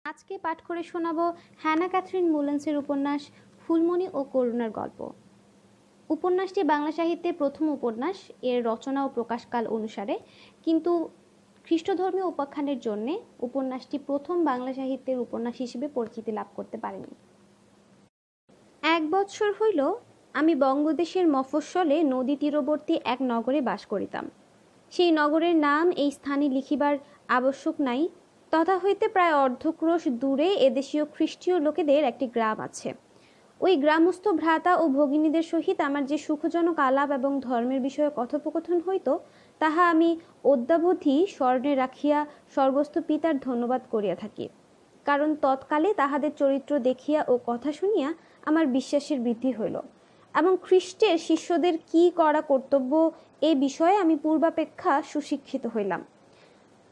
আজকে পাঠ করে শোনাবো হ্যানা ক্যাথরিন মুলেন্সের উপন্যাস ফুলমণি ও করুণার গল্প। উপন্যাসটি বাংলা সাহিত্যের প্রথম উপন্যাস। এর রচনা ও প্রকাশকাল অনুসারে কিন্তু খ্রিস্টধর্মীয় উপাখ্যানের জন্য উপন্যাসটি প্রথম বাংলা সাহিত্যের উপন্যাস হিসেবে পরিচিতি লাভ করতে পারেনি। 1 বৎসর হইল আমি বঙ্গদেশের মফস্বলে নদী তীরবর্তী এক নগরে বাস করিতাম। সেই নগরের নাম এই স্থানে লিখিবার আবশ্যক নাই। তথা হইতে প্রায় অর্ধক্রোশ দূরে এদেশীয় খ্রিস্টীয় লোকেদের একটি গ্রাম আছে। ওই গ্রামস্থ ভ্রাতা ও ভগিনীদের সহিত আমার যে সুখজনক আলাপ এবং ধর্মের বিষয়ে কথোপকথন হইত, তাহা আমি অদ্যাবধি স্মরণে রাখিয়া স্বর্গস্থ পিতার ধন্যবাদ করিয়া থাকি। কারণ তৎকালে তাহাদের চরিত্র দেখিয়া ও কথা শুনিয়া আমার বিশ্বাসের বৃদ্ধি হইল এবং খ্রিস্টের শিষ্যদের কি করা কর্তব্য এ বিষয়ে আমি পূর্বাপেক্ষা সুশিক্ষিত হইলাম।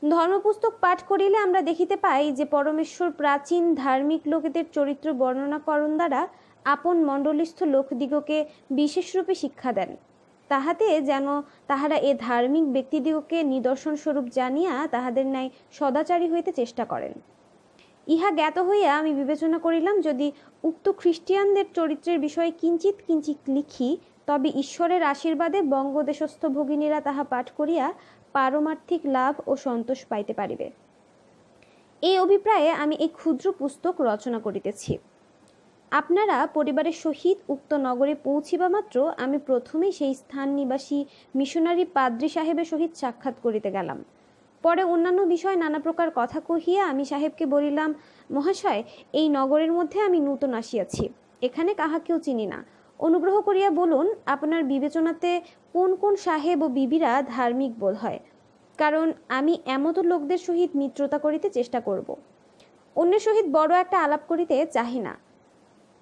ধর্মপুস্তক পাঠ করিলে আমরা দেখিতে পাই যে পরমেশ্বর প্রাচীন ধার্মিক লোকেদের চরিত্র বর্ণনাকরণ দ্বারা আপন মণ্ডলীস্থ লোকদিগকে বিশেষরূপে শিক্ষা দেন, তাহাতে যেন তাহারা এ ধার্মিক ব্যক্তিদিগকে নিদর্শন স্বরূপ জানিয়া তাহাদের ন্যায় সদাচারী হইতে চেষ্টা করেন। ইহা জ্ঞাত হইয়া আমি বিবেচনা করিলাম, যদি উক্ত খ্রিস্টিয়ানদের চরিত্রের বিষয়ে কিঞ্চিৎ কিঞ্চিৎ লিখি, তবে ঈশ্বরের আশীর্বাদে বঙ্গদেশস্থ ভগিনীরা তাহা পাঠ করিয়া পারমার্থিক লাভ ও সন্তোষ পাইতে পারিবে। এই অভিপ্রায়ে আমি এই ক্ষুদ্র পুস্তক রচনা করিতেছি। আপনারা পরিবারের সহিত উক্ত নগরে পৌঁছিবা মাত্র আমি প্রথমেই সেই স্থান নিবাসী মিশনারি পাদ্রী সাহেবের সহিত সাক্ষাৎ করিতে গেলাম। পরে অন্যান্য বিষয় নানা প্রকার কথা কহিয়া আমি সাহেবকে বলিলাম, মহাশয়, এই নগরের মধ্যে আমি নূতন আসিয়াছি, এখানে কাহাকেও চিনি না। অনুগ্রহ করিয়া বলুন, আপনার বিবেচনাতে কোন কোন সাহেব ও বিবিরা ধার্মিক বোধ হয়, কারণ আমি এমতো লোকদের সহিত মিত্রতা করিতে চেষ্টা করব। অন্যের সহিত বড় একটা আলাপ করিতে চাহি না।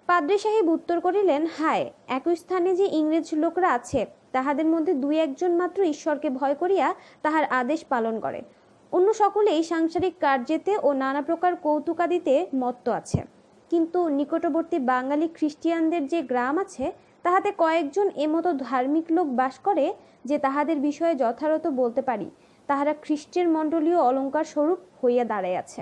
পাদ্রী সাহেব উত্তর করিলেন, হায়, একই স্থানে যে ইংরেজ লোকরা আছে, তাহাদের মধ্যে 2-1 মাত্র ঈশ্বরকে ভয় করিয়া তাহার আদেশ পালন করে। অন্য সকলেই সাংসারিক কার্যেতে ও নানা প্রকার কৌতুকাদিতে মত্ত আছে। কিন্তু নিকটবর্তী বাঙালি খ্রিস্টিয়ানদের যে গ্রাম আছে, তাহাতে কয়েকজন এমতো ধার্মিক লোক বাস করে যে তাহাদের বিষয়ে যথাযথ বলতে পারি তাহারা খ্রিস্টের মণ্ডলীয় অলঙ্কার স্বরূপ হইয়া দাঁড়াইয়াছে।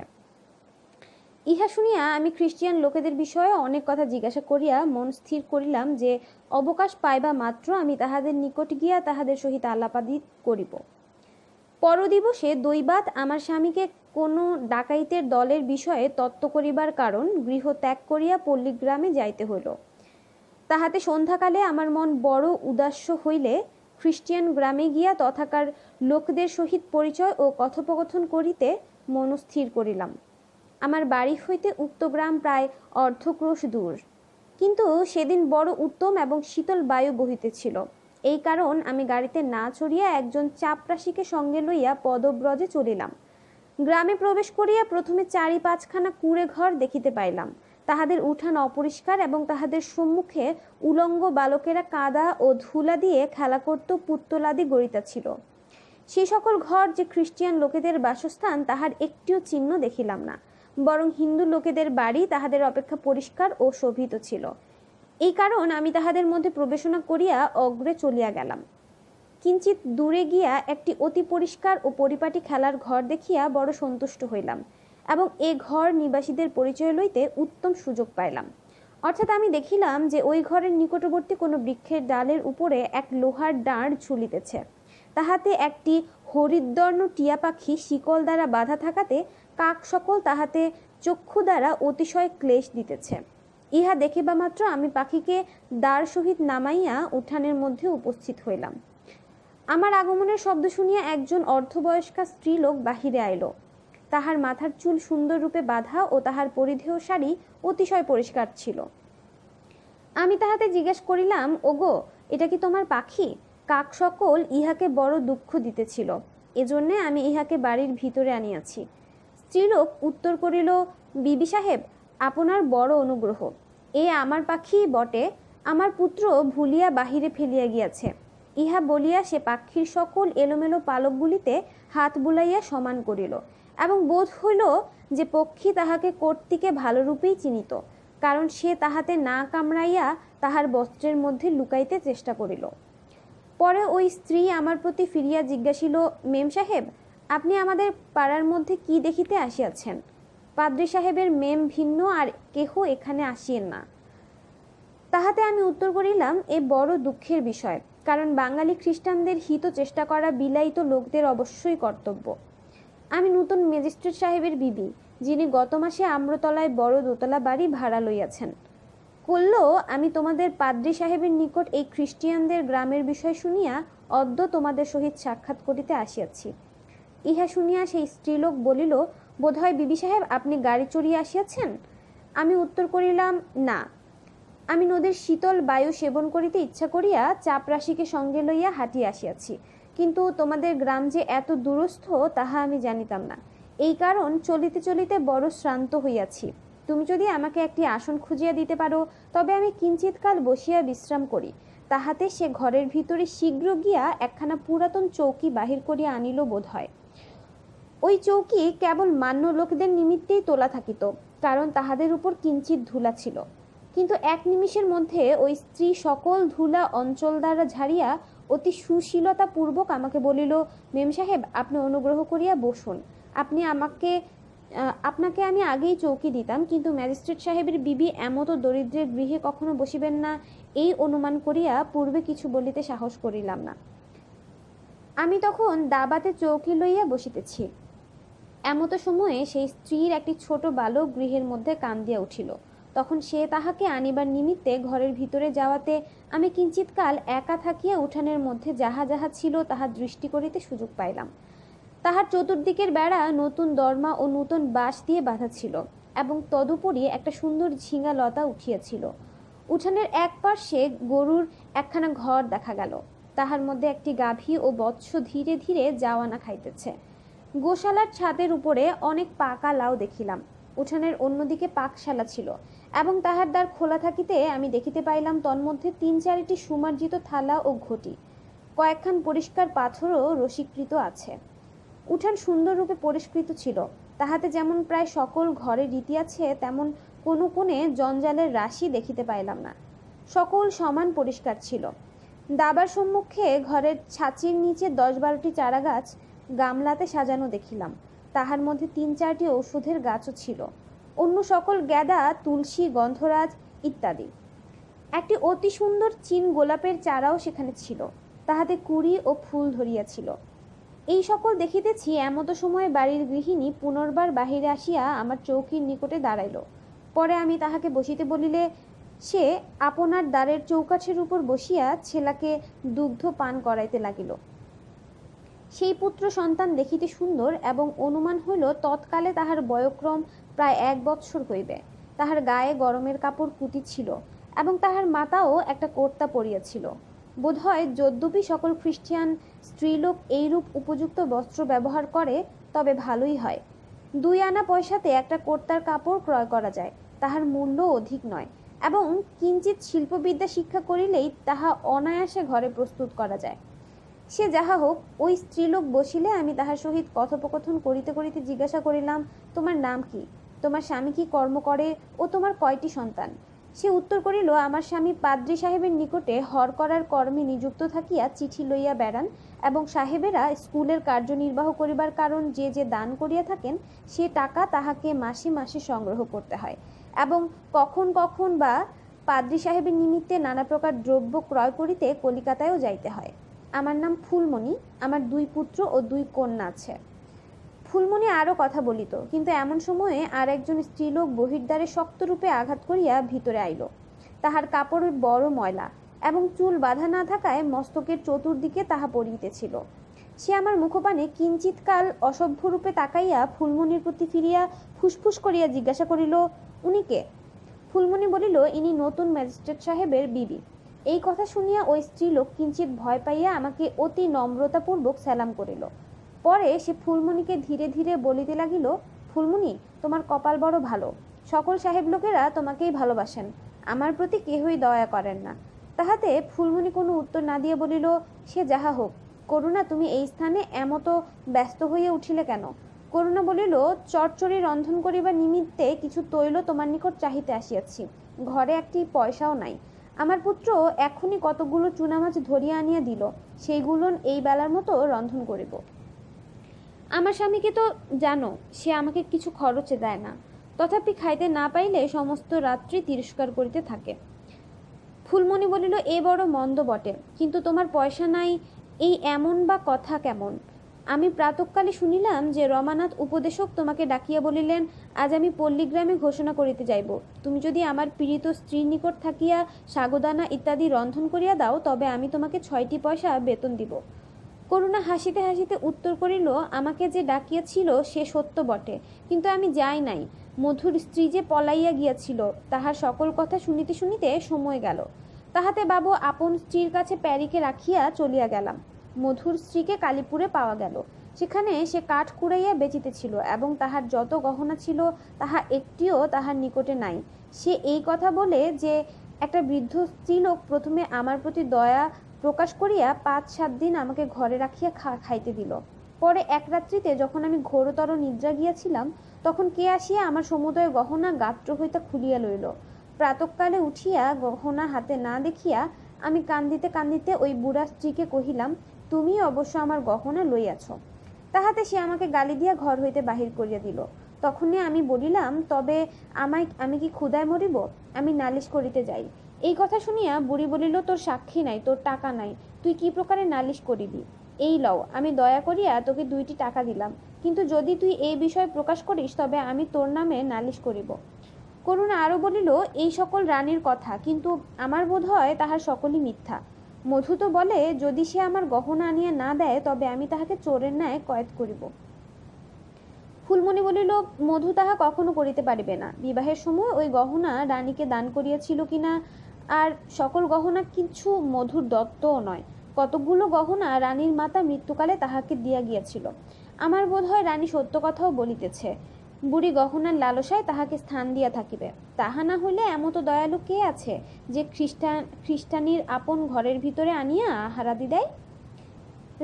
ইহা শুনিয়া আমি খ্রিস্টিয়ান লোকেদের বিষয়ে অনেক কথা জিজ্ঞাসা করিয়া মন স্থির করিলাম যে অবকাশ পাইবা মাত্র আমি তাহাদের নিকট গিয়া তাহাদের সহিত আলাপাদি করিব। পরদিবসে দৈবাৎ আমার স্বামীকে কোনো ডাকাইতের দলের বিষয়ে তত্ত্ব করিবার কারণ গৃহ ত্যাগ করিয়া পল্লীগ্রামে যাইতে হইল। তাহাতে সন্ধ্যাকালে আমার মন বড় উদাস্য হইলে খ্রিস্টিয়ান গ্রামে গিয়া তথাকার লোকদের সহিত পরিচয় ও কথোপকথন করিতে মনস্থির করিলাম। আমার বাড়ি হইতে উক্ত গ্রাম প্রায় অর্ধক্রোশ দূর, কিন্তু সেদিন বড় উত্তম এবং শীতল বায়ু বহিতেছিল। এই কারণ আমি গাড়িতে না চড়িয়া একজন চাপরাশিকে সঙ্গে লইয়া পদব্রজে চলিলাম। গ্রামে প্রবেশ করিয়া প্রথমে 4-5খানা কুঁড়ে ঘর দেখিতে পাইলাম। তাহাদের উঠান অপরিষ্কার এবং তাহাদের সম্মুখে উলঙ্গ বালকেরা কাদা ও ধুলা দিয়ে খেলা করত পুত্তলাদি গড়িতেছিল। সেই সকল ঘর যে খ্রিস্টিয়ান লোকেদের বাসস্থান, তাহার একটিও চিহ্ন দেখিলাম না, বরং হিন্দু লোকেদের বাড়ি তাহাদের অপেক্ষা পরিষ্কার ও শোভিত ছিল। এই কারণ আমি তাহাদের মধ্যে প্রবেশনা করিয়া অগ্রে চলিয়া গেলাম। কিঞ্চিত দূরে গিয়া একটি অতি পরিষ্কার ও পরিপাটি খেলার ঘর দেখিয়া বড় সন্তুষ্ট হইলাম এবং এ ঘর নিবাসীদের পরিচয় লইতে উত্তম সুযোগ পাইলাম। অর্থাৎ আমি দেখিলাম যে ওই ঘরের নিকটবর্তী কোনো বৃক্ষের ডালের উপরে এক লোহার দাঁড় ঝুলিতেছে। তাহাতে একটি হরিদ্বর্ণ টিয়া পাখি শিকল দ্বারা বাঁধা থাকাতে কাক সকল তাহাতে চক্ষু দ্বারা অতিশয় ক্লেশ দিতেছে। ইহা দেখিবা মাত্র আমি পাখিকে দ্বার সহিত নামাইয়া উঠানের মধ্যে উপস্থিত হইলাম। আমার আগমনের শব্দ শুনিয়া একজন অর্ধবয়স্কা স্ত্রীলোক বাহিরে আইল। তাহার মাথার চুল সুন্দর রূপে বাঁধা ও তাহার পরিধেয় শাড়ি অতিশয় পরিষ্কার ছিল। আমি তাহাতে জিজ্ঞেস করিলাম, ওগো, এটা কি তোমার পাখি? কাক সকল ইহাকে বড় দুঃখ দিতেছিল, এজন্যে আমি ইহাকে বাড়ির ভিতরে আনিয়াছি। স্ত্রীলোক উত্তর করিল, বিবি সাহেব, আপনার বড় অনুগ্রহ। এ আমার পাখি বটে, আমার পুত্র ভুলিয়া বাহিরে ফেলিয়া গিয়াছে। ইহা বলিয়া সে পাখির সকল এলোমেলো পালকগুলিতে হাত বুলাইয়া সমান করিল এবং বোধ হইল যে পক্ষী তাহাকে কর্তৃকে ভালোরূপেই চিনিত, কারণ সে তাহাতে না কামড়াইয়া তাহার বস্ত্রের মধ্যে লুকাইতে চেষ্টা করিল। পরে ওই স্ত্রী আমার প্রতি ফিরিয়া জিজ্ঞাসিল, মেম সাহেব, আপনি আমাদের পাড়ার মধ্যে কি দেখিতে আসিয়াছেন? পাদ্রী সাহেবের মেম ভিন্ন আর কেহ এখানে আসিয়েন না। তাহাতে আমি উত্তর করিলাম, এ বড় দুঃখের বিষয়, কারণ বাঙালি খ্রিস্টানদের হিত চেষ্টা করা বিলায়িত লোকদের অবশ্যই কর্তব্য। আমি নূতন ম্যাজিস্ট্রেট সাহেবের বিবি, যিনি গত মাসে আম্রতলায় বড় দোতলা বাড়ি ভাড়া লইয়াছেন। কল্য আমি তোমাদের পাদ্রী সাহেবের নিকট এই খ্রিস্টিয়ানদের গ্রামের বিষয় শুনিয়া অদ্য তোমাদের সহিত সাক্ষাৎ করিতে আসিয়াছি। ইহা শুনিয়া সেই স্ত্রীলোক বলিল, বোধহয় বিবি সাহেব আপনি গাড়ি চড়িয়া আসিয়াছেন। আমি উত্তর করিলাম, না, আমি নদীর শীতল বায়ু সেবন করিতে ইচ্ছা করিয়া চাপরাশিকে সঙ্গে লইয়া হাঁটিয়া আসিয়াছি, কিন্তু তোমাদের গ্রাম যে এত দূরস্থ তাহা আমি জানিতাম না। এই কারণ চলিতে চলিতে বড় শ্রান্ত হইয়াছি। তুমি যদি আমাকে একটি আসন খুঁজিয়া দিতে পারো, তবে আমি কিঞ্চিৎকাল বসিয়া বিশ্রাম করি। তাহাতে সে ঘরের ভিতরে শীঘ্র গিয়া একখানা পুরাতন চৌকি বাহির করিয়া আনিল বোধ হয়। ওই চৌকি কেবল মান্য লোকদের নিমিত্তেই তোলা থাকিত, কারণ তাহাদের উপর কিঞ্চিত ধুলা ছিল। কিন্তু এক নিমিষের মধ্যে ওই স্ত্রী সকল ধুলা অঞ্চল দ্বারা ঝাড়িয়া অতি সুশীলতাপূর্বক আমাকে বলিল, মেম সাহেব আপনি অনুগ্রহ করিয়া বসুন। আপনাকে আমি আগেই চৌকি দিতাম, কিন্তু ম্যাজিস্ট্রেট সাহেবের বিবি এমতো দরিদ্রের গৃহে কখনো বসিবেন না, এই অনুমান করিয়া পূর্বে কিছু বলিতে সাহস করিলাম না। আমি তখন দাবাতে চৌকি লইয়া বসিতেছি। এমতো সময়ে সেই স্ত্রীর একটি ছোট বালক গৃহের মধ্যে কান্দিয়া উঠিল। তখন সে তাহাকে আনিবার নিমিত্তে ঘরের ভিতরে যাওয়াতে আমি কিঞ্চিৎকাল একা থাকিয়া উঠানের মধ্যে যাহা যাহা ছিল তাহা দৃষ্টি করিতে সুযোগ পাইলাম। তাহার চতুর্দিকের বেড়া নতুন দরমা ও নূতন বাঁশ দিয়ে বাঁধা ছিল, এবং তদুপরি একটা সুন্দর ঝিঙা লতা উঠিয়াছিল। উঠানের এক পার্শ্বে গরুর একখানা ঘর দেখা গেল, তাহার মধ্যে একটি গাভী ও বৎস ধীরে ধীরে জাওয়ানা খাইতেছে। গোশালার ছাদের উপরে অনেক পাকা লাউ দেখিলাম। উঠানের অন্যদিকে পাকশালা ছিল, এবং তাহার দ্বার খোলা থাকিতে আমি দেখিতে পাইলাম তন্মধ্যে ৩-৪টি সুমার্জিত থালা ও ঘটি, কয়েকখান পরিষ্কার পাথরও রসীকৃত আছে। উঠান সুন্দররূপে পরিষ্কৃত ছিল, তাহাতে যেমন প্রায় সকল ঘরে রীতি আছে, তেমন কোনো কোণে জঞ্জালের রাশি দেখিতে পাইলাম না। সকল সমান পরিষ্কার ছিল। দাবার সম্মুখে ঘরের ছাঁচির নিচে 10-12টি চারা গাছ গামলাতে সাজানো দেখিলাম, তাহার মধ্যে 3-4টি ঔষধের গাছও ছিল। অন্য সকল গেঁদা, তুলসী, গন্ধরাজ ইত্যাদি। একটি অতি সুন্দর চীন গোলাপের চারাও সেখানে ছিল, তাহাতে কুঁড়ি ও ফুল ধরিয়াছিল। এই সকল দেখিতেছি, এমতো সময়ে বাড়ির গৃহিণী পুনর্বার বাহিরে আসিয়া আমার চৌকির নিকটে দাঁড়াইল। পরে আমি তাহাকে বসিতে বলিলে সে আপনার দ্বারের চৌকাঠের উপর বসিয়া ছেলেকে দুগ্ধ পান করাইতে লাগিল। সেই পুত্র সন্তান দেখিতে সুন্দর, এবং অনুমান হইল তৎকালে তাহার বয়ক্রম প্রায় 1 বৎসর হইবে। তাহার গায়ে গরমের কাপড় পুঁতি ছিল, এবং তাহার মাতাও একটা কর্তা পরিয়াছিল। বোধহয় যদ্যপি সকল খ্রিস্টিয়ান স্ত্রীলোক এইরূপ উপযুক্ত বস্ত্র ব্যবহার করে, তবে ভালোই হয়। 2 আনা পয়সাতে একটা কর্তার কাপড় ক্রয় করা যায়, তাহার মূল্য অধিক নয়, এবং কিঞ্চিত শিল্পবিদ্যা শিক্ষা করিলেই তাহা অনায়াসে ঘরে প্রস্তুত করা যায়। সে যাহা হোক, ওই স্ত্রীলোক বসিলে আমি তাহার সহিত কথোপকথন করিতে করিতে জিজ্ঞাসা করিলাম, তোমার নাম কি, তোমার স্বামী কি কর্ম করে, ও তোমার কয়টি সন্তান? সে উত্তর করিল, আমার স্বামী পাদ্রী সাহেবের নিকটে হর করার কর্মে নিযুক্ত থাকিয়া চিঠি লইয়া বেড়ান, এবং সাহেবেরা স্কুলের কার্যনির্বাহ করিবার কারণ যে যে দান করিয়া থাকেন, সে টাকা তাহাকে মাসে মাসে সংগ্রহ করতে হয়, এবং কখন কখন বা পাদ্রী সাহেবের নিমিত্তে নানা প্রকার দ্রব্য ক্রয় করিতে কলিকাতায়ও যাইতে হয়। আমার নাম ফুলমণি, আমার 2 পুত্র ও 2 কন্যা আছে। ফুলমণি আরও কথা বলিত, কিন্তু এমন সময়ে আর একজন স্ত্রীলোক বহির্দ্বারে শক্তরূপে আঘাত করিয়া ভিতরে আইল। তাহার কাপড় বড় ময়লা, এবং চুল বাঁধা না থাকায় মস্তকের চতুর্দিকে তাহা পড়িতেছিল। সে আমার মুখপানে কিঞ্চিৎকাল অসভ্যরূপে তাকাইয়া ফুলমণির প্রতি ফিরিয়া ফুসফুস করিয়া জিজ্ঞাসা করিল, উনি কে? ফুলমণি বলিল, ইনি নতুন ম্যাজিস্ট্রেট সাহেবের বিবি। এই কথা শুনিয়া ওই স্ত্রীলোক কিঞ্চিত ভয় পাইয়া আমাকে অতি নম্রতাপূর্বক সালাম করিল। পরে সে ফুলমণিকে ধীরে ধীরে বলিতে লাগিল, ফুলমণি, তোমার কপাল বড় ভালো, সকল সাহেব লোকেরা তোমাকেই ভালোবাসেন, আমার প্রতি কেহই দয়া করেন না। তাহাতে ফুলমণি কোনো উত্তর না দিয়ে বলিল, সে যাহা হোক, করুণা তুমি এই স্থানে এমতো ব্যস্ত হইয়া উঠিলে কেন? করুণা বলিল, চচ্চড়ি রন্ধন করিবার নিমিত্তে কিছু তৈল তোমার নিকট চাহিতে আসিয়াছি, ঘরে একটি পয়সাও নাই। আমার পুত্র এখনই কতগুলো চুনা মাছ ধরিয়া আনিয়া দিল, সেইগুলো এই বেলার মতো রন্ধন করিব। আমার স্বামীকে তো জানো, সে আমাকে কিছু খরচে দেয় না, তথাপি খাইতে না পাইলে সমস্ত রাত্রি তিরস্কার করিতে থাকে। ফুলমণি বলিল, এ বড় মন্দ বটে, কিন্তু তোমার পয়সা নাই, এই এমন বা কথা কেমন? আমি প্রাতঃকালে শুনিলাম যে রমানাথ উপদেশক তোমাকে ডাকিয়া বলিলেন, আজ আমি পল্লীগ্রামে ঘোষণা করিতে যাইব, তুমি যদি আমার পীড়িত স্ত্রীর নিকট থাকিয়া সাগদানা ইত্যাদি রন্ধন করিয়া দাও, তবে আমি তোমাকে 6টি পয়সা বেতন দিব। করুণা হাসিতে হাসিতে উত্তর করিল, আমাকে যে ডাকিয়াছিল সে সত্য বটে, কিন্তু আমি যাই নাই। মধুর স্ত্রী যে পলাইয়া গিয়াছিল, তাহার সকল কথা শুনিতে শুনিতে সময় গেল। তাহাতে বাবু আপন স্ত্রীর কাছে প্যারিকে রাখিয়া চলিয়া গেলাম। মধুর স্ত্রীকে কালীপুরে পাওয়া গেল। সেখানে সে কাঠ কুড়াইয়া বেচিতেছিল এবং তাহার যত গহনা ছিল তাহা একটিও তাহার নিকটে নাই। সে এই কথা বলে যে একটা বৃদ্ধ স্ত্রীলোক প্রথমে আমার প্রতি দয়া প্রকাশ করিয়া 5-7 দিন আমাকে ঘরে রাখিয়া খাইতে দিল। পরে এক রাত্রিতে যখন আমি ঘোরতর নিদ্রা গিয়াছিলাম, তখন কে আসিয়া আমার সমুদয় গহনা গাত্র হইতে খুলিয়া লইল। প্রাতঃকালে উঠিয়া গহনা হাতে না দেখিয়া আমি কান্দিতে কান্দিতে ওই বুড়া স্ত্রীকে কহিলাম, তুমি অবশ্য আমার গহনা লইয়াছ। তাহাতে সে আমাকে গালি দিয়া ঘর হইতে বাহির করিয়া দিল। তখনই আমি বলিলাম, তবে আমি কি ক্ষুধায় মরিব? আমি নালিশ করিতে যাই। এই কথা শুনিয়া বুড়ি বলিল, তোর সাক্ষী নাই, তোর টাকা নাই, তুই কি প্রকারে নালিশ করিবি? এই লও, আমি দয়া করিয়া তোকে 2টি টাকা দিলাম, কিন্তু যদি তুই এই বিষয় প্রকাশ করিস তবে আমি তোর নামে নালিশ করিব। করুণা আরো বলিল, এই সকল রানীর কথা, কিন্তু আমার বোধ হয় তাহার সকলই মিথ্যা। মধু তো বলে, যদি সে আমার গহনা আনিয়া না দেয় তবে আমি তাহাকে চোরের ন্যায় কয়েদ করিব। ফুলমণি বলিল, মধু তাহা কখনো করিতে পারিবে না। বিবাহের সময় ওই গহনা রানীকে দান করিয়াছিল কিনা, আর সকল গহনা কিছু মধুর দত্তও নয়। কতকগুলো গহনা রানীর মাতা মৃত্যুকালে তাহাকে দিয়া গিয়াছিল। আমার বোধ হয় রানী সত্য কথাও বলিতেছে। বুড়ি গহনার লালসায় তাহাকে স্থান দিয়া থাকিবে। তাহা না হইলে এমত দয়ালু কে আছে যে খ্রিস্টানির আপন ঘরের ভিতরে আনিয়া হারাদি দেয়?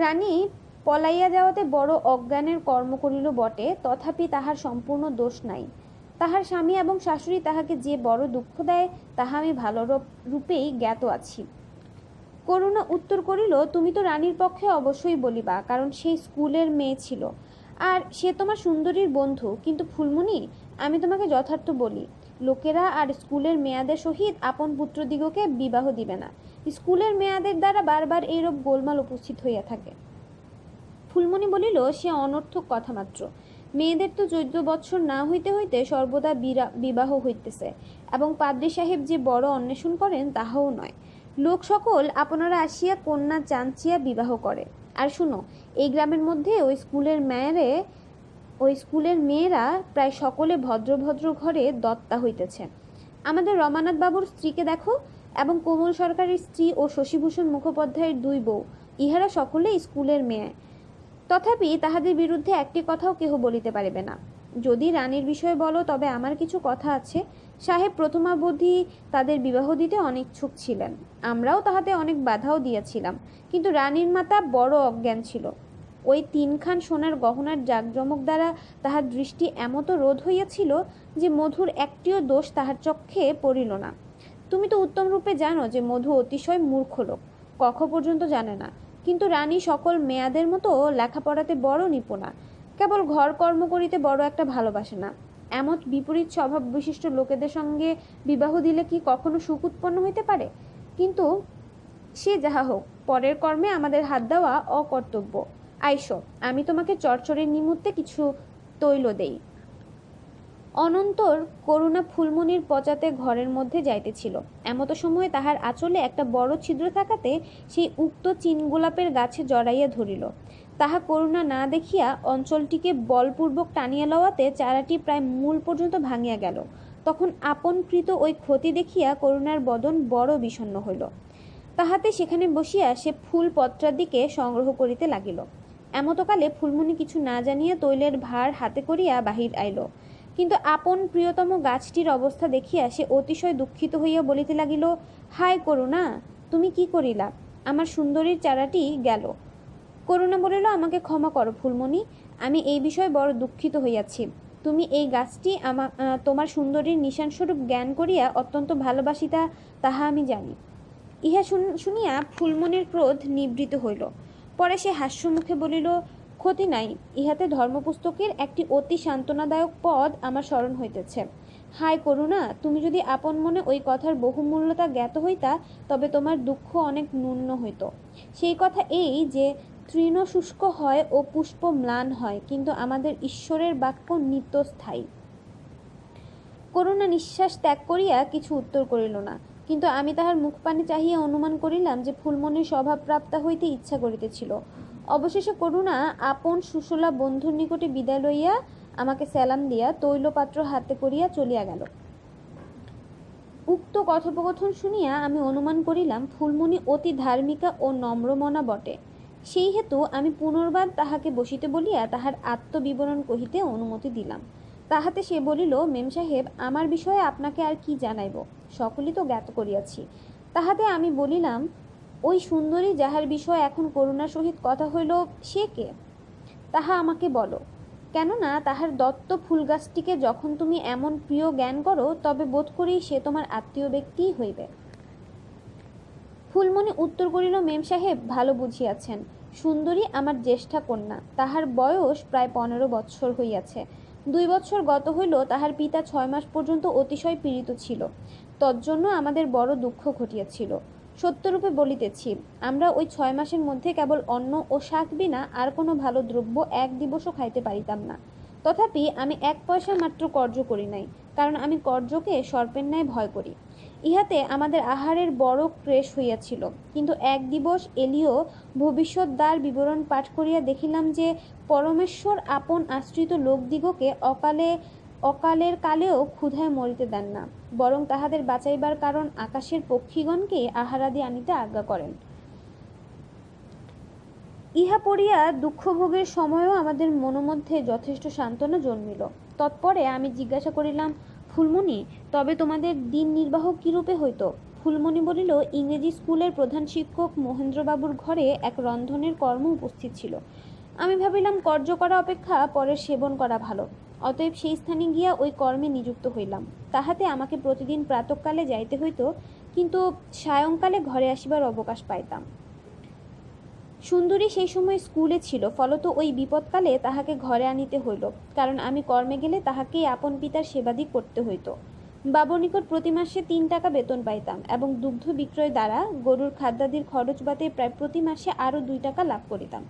রানী পলাইয়া যাওয়াতে বড় অজ্ঞানের কর্ম করিল বটে, তথাপি তাহার সম্পূর্ণ দোষ নাই। তাহার স্বামী এবং শাশুড়ি তাহাকে যে বড় দুঃখ দেয় তাহা আমি ভালো রূপেই জ্ঞাত আছি। করুণা উত্তর করিল, তুমি তো রানীর পক্ষে অবশ্যই বলিবা, কারণ সেই স্কুলের মেয়ে ছিল, আর সে তোমার সুন্দরীর বন্ধু। কিন্তু ফুলমণি, আমি তোমাকে যথার্থ বলি, লোকেরা আর স্কুলের মেয়াদের সহিত আপন পুত্রদিগকে বিবাহ দিবে না। স্কুলের মেয়াদের দ্বারা বারবার এইরূপ গোলমাল উপস্থিত হইয়া থাকে। ফুলমণি বলিল, সে অনর্থক কথা মাত্র। মেয়েদের তো 14 বৎসর না হইতে হইতে সর্বদা বিবাহ হইতেছে, এবং পাদ্রী সাহেব যে বড় অন্বেষণ করেন তাহাও নয়। লোক সকল আপনারা আসিয়া কন্যা চাঞ্চিয়া বিবাহ করে। আর শুনো, এই গ্রামের মধ্যে ওই স্কুলের মেয়েরা প্রায় সকলে ভদ্র ভদ্র ঘরে দত্তা হইতেছে। আমাদের রমানাথ বাবুর স্ত্রীকে দেখো, এবং কোমল সরকারের স্ত্রী ও শশীভূষণ মুখোপাধ্যায়ের 2 বউ, ইহারা সকলে স্কুলের মেয়ে। তথাপি তাহাদের বিরুদ্ধে একটি কথাও কেহ বলিতে পারিবে না। যদি রানীর বিষয়ে বলো তবে আমার কিছু কথা আছে। সাহেব প্রথমাবধি তাদের বিবাহ দিতে অনিচ্ছুক ছিলেন, আমরাও তাহাতে অনেক বাধাও দিয়াছিলাম, কিন্তু রানীর মাতা বড় অজ্ঞান ছিল। ওই 3খান সোনার গহনার জাঁকজমক দ্বারা তাহার দৃষ্টি এমতো রোধ হইয়াছিল যে মধুর একটিও দোষ তাহার চক্ষে পড়িল না। তুমি তো উত্তম রূপে জানো যে মধু অতিশয় মূর্খ লোক, কখ পর্যন্ত জানে না, কিন্তু রানী সকল মেয়াদের মতো লেখাপড়াতে বড় নিপুণা, কেবল ঘর কর্ম করিতে বড় একটা ভালোবাসে না। এমন বিপরীত স্বভাব বিশিষ্ট লোকেদের সঙ্গে বিবাহ দিলে কি কখনো সুখ উৎপন্ন হইতে পারে? কিন্তু সে যাহা হোক, পরের কর্মে আমাদের হাত দেওয়া অকর্তব্য। আইসো, আমি তোমাকে চরচরের নিমিত্তে কিছু তৈল দেই। অনন্তর করুণা ফুলমণির পচাতে ঘরের মধ্যে যাইতেছিল। এমত সময় তাহার আঁচলে একটা বড় ছিদ্র থাকাতে সেই উক্ত চিনগোলাপের গাছে জড়াইয়া ধরিল। তাহা করুণা না দেখিয়া অঞ্চলটিকে বলপূর্বক টানিয়া লওয়াতে চারাটি প্রায় মূল পর্যন্ত ভাঙিয়া গেল। তখন আপনকৃত ওই ক্ষতি দেখিয়া করুণার বদন বড় বিষণ্ণ হইল। তাহাতে সেখানে বসিয়া সে ফুল পত্রাদিকে সংগ্রহ করিতে লাগিল। এমতকালে ফুলমণি কিছু না জানিয়া তৈলের ভার হাতে করিয়া বাহির আইল। কিন্তু আপন প্রিয়তম গাছটির অবস্থা দেখিয়া সে অতিশয় দুঃখিত হইয়া বলিতে লাগিল, হায় করুণা, তুমি কি করিলা? আমার সুন্দরীর চারাটি গেল। করুণা বলিল, আমাকে ক্ষমা করো ফুলমণি, আমি এই বিষয়ে বড় দুঃখিত হইয়াছি। তুমি এই গাছটি তোমার সুন্দরীর নিশানস্বরূপ জ্ঞান করিয়া অত্যন্ত ভালোবাসিতা, তাহা আমি জানি। ইহা শুনিয়া ফুলমণির ক্রোধ নিবৃত হইল। পরে সে হাস্যমুখে বলিল, ক্ষতি নাই, ইহাতে ধর্মপুস্তকের একটি অতি সান্ত্বনাদায়ক পদ আমার স্মরণ হইতেছে। হায় করুণা, তুমি যদি আপন মনে ওই কথার বহুমূল্যতা জ্ঞাত হইতা, তবে তোমার দুঃখ অনেক ন্যূন হইত। সেই কথা এই যে তৃণ শুষ্ক হয় ও পুষ্প ম্লান হয়, কিন্তু আমাদের ঈশ্বরের বাক্য নিত্যস্থায়ী। করুণা নিঃশ্বাস ত্যাগ করিয়া কিছু উত্তর করিল না, কিন্তু আমি তাহার মুখপানে চাহিয়া অনুমান করিলাম যে ফুলমণির স্বভাবপ্রাপ্তা হইতে ইচ্ছা করিতেছিল। অবশেষে করুণা আপন সুশলা বন্ধুর নিকটে বিদায় লইয়া আমাকে সেলাম দিয়া তৈলপাত্র হাতে করিয়া চলিয়া গেল। উক্ত কথোপকথন শুনিয়া আমি অনুমান করিলাম ফুলমণি অতি ধার্মিকা ও নম্রমনা বটে। সেই হেতু আমি পুনর্বার তাহাকে বসিতে বলিয়া তাহার আত্মবিবরণ কহিতে অনুমতি দিলাম। তাহাতে সে বলিল, মেম সাহেব, আমার বিষয়ে আপনাকে আর কি জানাইব, সকলই তো জ্ঞাত করিয়াছি। তাহাতে আমি বলিলাম, ওই সুন্দরী যাহার বিষয়ে এখন করুণার সহিত কথা হইল, সে কে? তাহা আমাকে বলো, কেননা তাহার দত্ত ফুলগাছটিকে যখন তুমি এমন প্রিয় জ্ঞান করো, তবে বোধ করি সে তোমার আত্মীয় ব্যক্তিই হইবে। ফুলমণি উত্তর করিল, মেম সাহেব ভালো বুঝিয়াছেন, সুন্দরী আমার জ্যেষ্ঠা কন্যা, তাহার বয়স প্রায় 15 বৎসর হইয়াছে। 2 বৎসর গত হইল, তাহার পিতা 6 মাস পর্যন্ত অতিশয় পীড়িত ছিল, তজ্জন্য আমাদের বড় দুঃখ ঘটিয়াছিল। সত্যরূপে বলিতেছি, আমরা ওই 6 মাসের মধ্যে কেবল অন্ন ও শাক বিনা আর কোনো ভালো দ্রব্য এক দিবসও খাইতে পারিতাম না। তথাপি আমি 1 পয়সা মাত্র কর্য করি নাই, কারণ আমি কর্যকে সর্পের ন্যায় ভয় করি। ইহাতে আমাদের আহারের বড় ক্লেশ হইয়াছিল, কিন্তু এক দিবস এলিও ভবিষ্যৎদ্বার বিবরণ পাঠ করিয়া দেখিলাম যে পরমেশ্বর আপন আশ্রিত লোকদিগকে অকালের কালেও ক্ষুধায় মরিতে দেন না, বরং তাহাদের বাঁচাইবার কারণ আকাশের পক্ষীগণকে আহারাদি আনিতে আজ্ঞা করেন। ইহা পড়িয়া দুঃখভোগের সময়ও আমাদের মনোমধ্যে যথেষ্ট সান্ত্বনা জন্মিল। তৎপরে আমি জিজ্ঞাসা করিলাম, ফুলমণি, তবে তোমাদের দিন নির্বাহ কিরূপে হইত? ফুলমণি বলিল, ইংরেজি স্কুলের প্রধান শিক্ষক মহেন্দ্রবাবুর ঘরে এক রন্ধনের কর্ম উপস্থিত ছিল। আমি ভাবিলাম কর্য করা অপেক্ষা পরের সেবন করা ভালো, অতএব সেই স্থানে গিয়া ওই কর্মে নিযুক্ত হইলাম। তাহাতে আমাকে প্রতিদিন প্রাতঃকালে যাইতে হইত, কিন্তু সায়ংকালে ঘরে আসিবার অবকাশ পাইতাম। সুন্দরী সেই সময় স্কুলে ছিল, ফলত ওই বিপদকালে তাহাকে ঘরে আনিতে হইল, কারণ আমি কর্মে গেলে তাহাকেই আপন পিতার সেবাদি করতে হইত। বাবুর নিকট প্রতি মাসে 3 টাকা বেতন পাইতাম এবং দুগ্ধ বিক্রয় দ্বারা গরুর খাদ্যাদির খরচ বাদে প্রায় প্রতি মাসে আরও 2 টাকা লাভ করিতাম।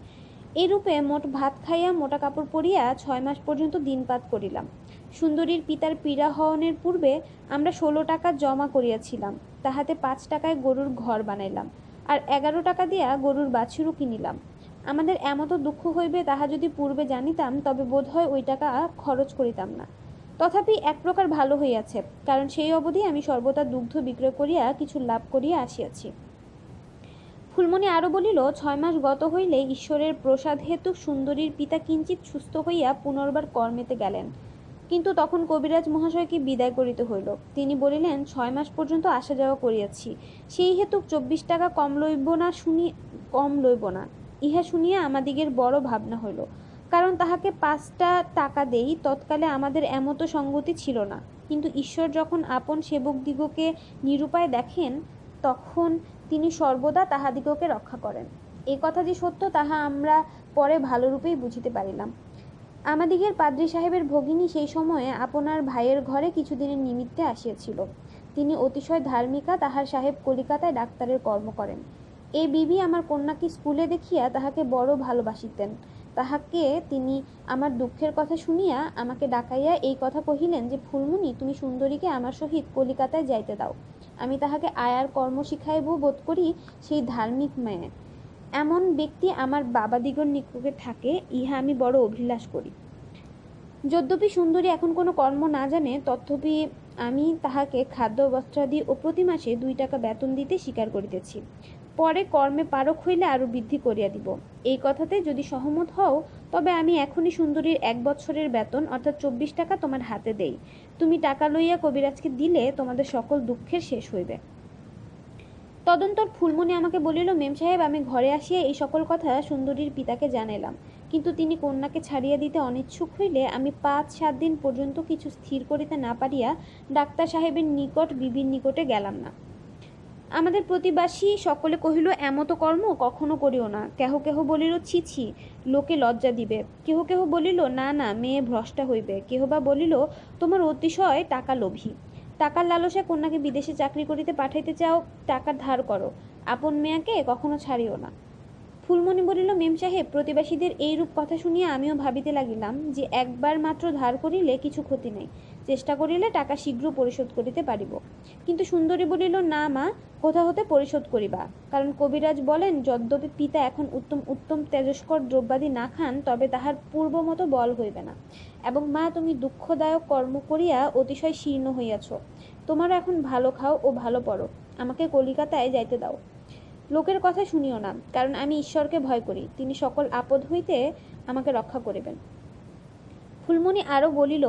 এইরূপে মোট ভাত খাইয়া মোটা কাপড় পরিয়া 6 মাস পর্যন্ত দিনপাত করিলাম। সুন্দরীর পিতার পীড়া হওয়ানের পূর্বে আমরা 16 টাকা জমা করিয়াছিলাম, তাহাতে 5 টাকায় গরুর ঘর বানাইলাম, আর 11 টাকা দিয়া গরুর বাছুরও কিনিলাম। আমাদের এমতো দুঃখ হইবে তাহা যদি পূর্বে জানিতাম, তবে বোধ হয় ওই টাকা খরচ করিতাম না। তথাপি এক প্রকার ভালো হইয়াছে, কারণ সেই অবধি আমি সর্বদা দুগ্ধ বিক্রয় করিয়া কিছু লাভ করিয়া আসিয়াছি। ফুলমণি আরও বলিল, 6 মাস গত হইলে ঈশ্বরের প্রসাদ হেতু সুন্দরীর পিতা কিঞ্চিত সুস্থ হইয়া পুনর্বার কর্মেতে গেলেন, কিন্তু তখন কবিরাজ মহাশয়কে বিদায় করিতে হইল। তিনি বলিলেন, 6 মাস পর্যন্ত আসা যাওয়া করিয়াছি, সেই হেতু 24 টাকা কম লইব না। ইহা শুনিয়া আমাদিগের বড় ভাবনা হইল, কারণ তাহাকে 5টা টাকা দেই, তৎকালে আমাদের এমতো সঙ্গতি ছিল না, কিন্তু ঈশ্বর যখন আপন সেবকদিগকে নিরুপায় দেখেন, তখন তিনি সর্বদা তাহাদিগকে রক্ষা করেন। এই কথা যে সত্য তাহা আমরা পরে ভালোরূপেই বুঝিতে পারিলাম। আমাদিগের পাদ্রী সাহেবের ভগিনী সেই সময়ে আপনার ভাইয়ের ঘরে কিছুদিনের নিমিত্তে আসিয়াছিল। তিনি অতিশয় ধার্মিকা, তাহার সাহেব কলিকাতায় ডাক্তারের কর্ম করেন। এই বিবি আমার কন্যাকে স্কুলে দেখিয়া তাহাকে বড় ভালোবাসিতেন। তাহাকে তিনি আমার দুঃখের কথা শুনিয়া আমাকে ডাকাইয়া এই কথা কহিলেন যে, ফুলমণি, তুমি সুন্দরীকে আমার সহিত কলিকাতায় যাইতে দাও, আমি তাহাকে আয়ার কর্ম শিখাইব বোধ করি। সেই ধার্মিক মেয়ে এমন ব্যক্তি আমার বাবাদিগর নিকটে থাকে, ইহা আমি বড় অভিলাষ করি। যদ্যপি সুন্দরী এখন কোনো কর্ম না জানে, তথাপি আমি তাহাকে খাদ্য বস্ত্রাদি ও প্রতি মাসে 2 টাকা বেতন দিতে স্বীকার করিতেছি। পরে কর্মে পারক হইলে আরও বৃদ্ধি করিয়া দিব। এই কথাতে যদি সহমত হও, তবে আমি এখনই সুন্দরীর 1 বৎসরের বেতন অর্থাৎ 24 টাকা তোমার হাতে দেই। তুমি টাকা লইয়া কবিরাজকে দিলে তোমাদের সকল দুঃখের শেষ হইবে। তদন্তর ফুলমণি আমাকে বলিল, মেম সাহেব, আমি ঘরে আসিয়া এই সকল কথা সুন্দরীর পিতাকে জানাইলাম, কিন্তু তিনি কন্যাকে ছাড়িয়া দিতে অনিচ্ছুক হইলে আমি 5-7 দিন পর্যন্ত কিছু স্থির করিতে না পারিয়া ডাক্তার সাহেবের নিকট বিবির নিকটে গেলাম না। আমাদের প্রতিবাসী সকলে কহিল, এমত কর্ম কখনো করিও না। কেহ কেহ বলিল, ছি ছি, লোকে লজ্জা দিবে। কেহ কেহ বলিল, না না, মেয়ে ভ্রষ্টা হইবে। কেহ বা বলিল, তোমার অতিশয় টাকা লোভী, টাকার লালসায় কন্যাকে বিদেশে চাকরি করিতে পাঠাইতে চাও, টাকা ধার করো, আপন মেয়াকে কখনো ছাড়িও না। ফুলমণি বলিল, মেম সাহেব, প্রতিবাসীদের এইরূপ কথা শুনিয়া আমিও ভাবিতে লাগিলাম যে একবার মাত্র ধার করিলে কিছু ক্ষতি নাই, চেষ্টা করিলে টাকা শীঘ্র পরিশোধ করিতে পারিব। কিন্তু সুন্দরী বলিল, না মা, কোথা হতে পরিশোধ করিবা? কারণ কবিরাজ বলেন, যদ্যপি পিতা এখন উত্তম উত্তম তেজস্কর দ্রব্যাদি না খান, তবে তাহার পূর্বমতো বল হইবে না। এবং মা, তুমি দুঃখদায়ক কর্ম করিয়া অতিশয় শীর্ণ হইয়াছ। তোমারও এখন ভালো খাও ও ভালো পড়ো, আমাকে কলিকাতায় যাইতে দাও। লোকের কথা শুনিও না, কারণ আমি ঈশ্বরকে ভয় করি, তিনি সকল আপদ হইতে আমাকে রক্ষা করিবেন। ফুলমণি আরও বলিল,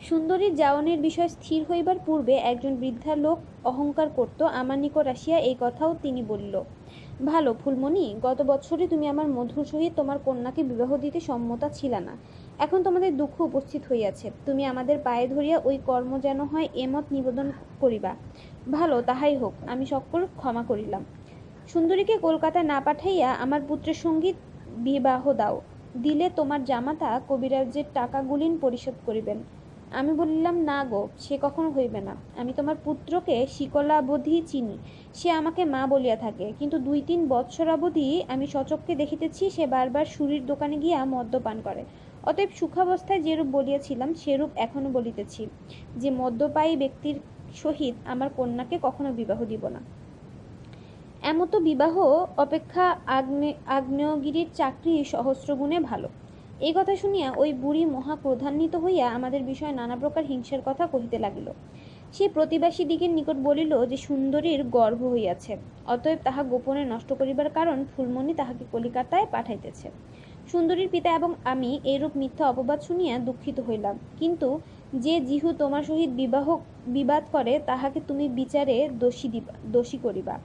সুন্দরীর যাওয়ানের বিষয় স্থির হইবার পূর্বে একজন বৃদ্ধা লোক অহংকার করত, আমার নিকট আসিয়া এই কথাও তিনি বলিল। ভালো ফুলমণি, গত বৎসরে তুমি আমার মধুর সহিত তোমার কন্যাকে বিবাহ দিতে সম্মতা ছিল না। এখন তোমাদের দুঃখ উপস্থিত হইয়াছে, তুমি আমাদের পায়ে ধরিয়া ওই কর্ম যেন হয় এমত নিবেদন করিবা। ভালো, তাহাই হোক, আমি সকল ক্ষমা করিলাম। সুন্দরীকে কলকাতায় না পাঠাইয়া আমার পুত্রের সঙ্গীত বিবাহ দাও, দিলে তোমার জামাতা কবিরাজের টাকাগুলিন পরিশোধ করিবেন। আমি বলিলাম, না গো, সে কখনো হইবে না। আমি তোমার পুত্রকে শিকলাবধি চিনি, সে আমাকে মা বলিয়া থাকে, কিন্তু 2-3 বৎসরাবধি আমি সচক্ষে দেখিতেছি সে বারবার সুরির দোকানে গিয়া মদ্যপান করে। অতএব সুখাবস্থায় যেরূপ বলিয়াছিলাম সেরূপ এখনো বলিতেছি, যে মদ্যপায়ী ব্যক্তির সহিত আমার কন্যাকে কখনো বিবাহ দিব না। এমতো বিবাহ অপেক্ষা আগ্নেয়গিরির চাকরি সহস্রগুণে ভালো। এই কথা শুনিয়া ওই বুড়ি মহা ক্রোধান্বিত হইয়া আমাদের বিষয়ে নানা প্রকার হিংসার কথা কহিতে লাগিল। সে প্রতিবাসী দিগের নিকট বলিল যে সুন্দরীর গর্ভ হইয়াছে, অতএব তাহা গোপনে নষ্ট করিবার কারণ ফুলমণি তাহাকে কলিকাতায় পাঠাইতেছে। সুন্দরীর পিতা এবং আমি এইরূপ মিথ্যা অপবাদ শুনিয়া দুঃখিত হইলাম, কিন্তু যে জিহু তোমার সহিত বিবাদ করে তাহাকে তুমি বিচারে দোষী করিবা।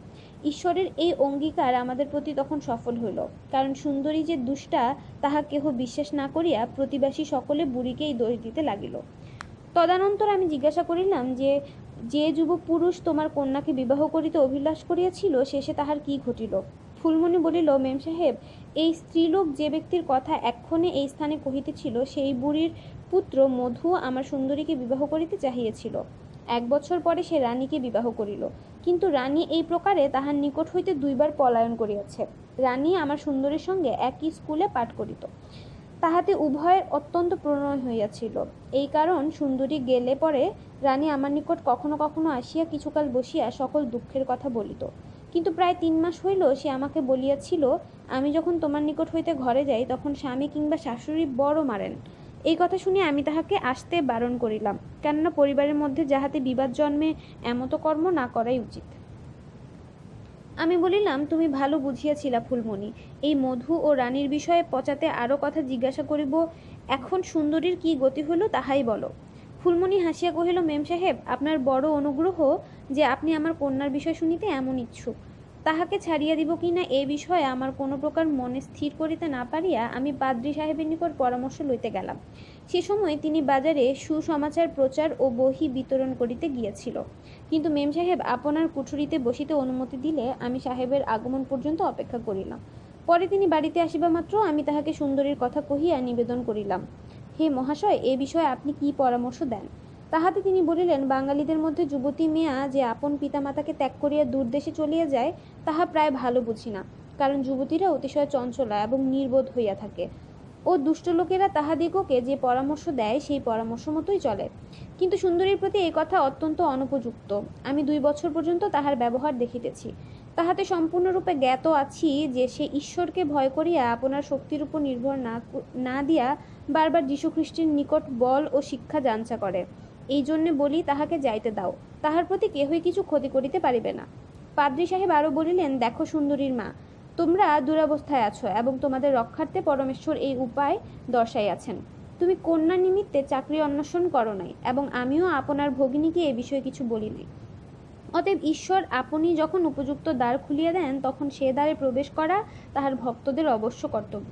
ঈশ্বরের এই অঙ্গীকার আমাদের প্রতি তখন সফল হইল, কারণ সুন্দরী যে দুষ্টা তাহা কেহ বিশ্বাস না করিয়া প্রতিবাসী সকলে বুড়িকেই দোষ দিতে লাগিল। তদানন্তর আমি জিজ্ঞাসা করিলাম যে যে যুব পুরুষ তোমার কন্যাকে বিবাহ করিতে অভিলাষ করিয়াছিল, শেষে তাহার কি ঘটিল? ফুলমণি বলিল, মেম সাহেব, এই স্ত্রীলোক যে ব্যক্তির কথা এক্ষণে এই স্থানে কহিতেছিল, সেই বুড়ির পুত্র মধু আমার সুন্দরীকে বিবাহ করিতে চাহিয়াছিল। 1 বছর পরে সে রানীকে বিবাহ করিল, কিন্তু রানী এই প্রকারে তাহার নিকট হইতে 2 বার পলায়ন করিয়াছে। রানী আমার সুন্দরীর সঙ্গে একই স্কুলে পাঠ করিত, তাহাতে উভয়ের অত্যন্ত প্রণয় হইয়াছিল। এই কারণ সুন্দরী গেলে পরে রানী আমার নিকট কখনো কখনো আসিয়া কিছুকাল বসিয়া সকল দুঃখের কথা বলিত, কিন্তু প্রায় 3 মাস হইল সে আমাকে বলিয়াছিল, আমি যখন তোমার নিকট হইতে ঘরে যাই তখন স্বামী কিংবা শাশুড়ি বড় মারেন। এই কথা শুনে আমি তাহাকে আসতে বারণ করিলাম, কেননা পরিবারের মধ্যে যাহাতে বিবাদ জন্মে এমতো কর্ম না করাই উচিত। আমি বলিলাম, তুমি ভালো বুঝিয়াছিলা ফুলমণি, এই মধু ও রানীর বিষয়ে পচাতে আরও কথা জিজ্ঞাসা করিব, এখন সুন্দরীর কি গতি হইল তাহাই বলো। ফুলমণি হাসিয়া কহিল, মেম সাহেব, আপনার বড় অনুগ্রহ যে আপনি আমার কন্যার বিষয় শুনিতে এমন ইচ্ছুক। তাহাকে ছাড়িয়া দিব কিনা এ বিষয়ে আমার কোনো প্রকার মনে স্থির করিতে না পারিয়া আমি পাদ্রী সাহেবের নিকট পরামর্শ লইতে গেলাম। সে সময় তিনি বাজারে সুসমাচার প্রচার ও বহি বিতরণ করিতে গিয়াছিল, কিন্তু মেম সাহেব আপনার কুঠুরিতে বসিতে অনুমতি দিলে আমি সাহেবের আগমন পর্যন্ত অপেক্ষা করিলাম। পরে তিনি বাড়িতে আসিবা মাত্র আমি তাহাকে সুন্দরীর কথা কহিয়া নিবেদন করিলাম, হে মহাশয়, এ বিষয়ে আপনি কি পরামর্শ দেন? তাহাতে তিনি বলিলেন, বাঙালিদের মধ্যে যুবতী মেয়া যে আপন পিতামাতাকে ত্যাগ করিয়া দূরদেশে চলিয়া যায়, তাহা প্রায় ভালো বুঝি না, কারণ যুবতীরা অতিশয় চঞ্চলা এবং নির্বোধ হইয়া থাকে, ও দুষ্ট লোকেরা তাহাদিগকে যে পরামর্শ দেয় সেই পরামর্শ মতোই চলে। কিন্তু সুন্দরীর প্রতি এই কথা অত্যন্ত অনুপযুক্ত। আমি 2 বছর পর্যন্ত তাহার ব্যবহার দেখিতেছি, তাহাতে সম্পূর্ণরূপে জ্ঞাত আছি যে সে ঈশ্বরকে ভয় করিয়া আপনার শক্তির উপর নির্ভর না দিয়া বারবার যীশুখ্রিস্টের নিকট বল ও শিক্ষা যাঞ্চা করে। এই জন্যে বলি, তাহাকে যাইতে দাও, তাহার প্রতি কেহই কিছু ক্ষতি করিতে পারিবে না। পাদ্রী সাহেব আরও বলিলেন, দেখো সুন্দরীর মা, তোমরা দুরবস্থায় আছো এবং তোমাদের রক্ষার্থে পরমেশ্বর এই উপায় দর্শাইয়াছেন। তুমি কন্যা নিমিত্তে চাকরি অন্বেষণ করো নাই, এবং আমিও আপনার ভগিনীকে এ বিষয়ে কিছু বলি নাই। অতএব ঈশ্বর আপনি যখন উপযুক্ত দ্বার খুলিয়া দেন, তখন সে দ্বারে প্রবেশ করা তাহার ভক্তদের অবশ্য কর্তব্য।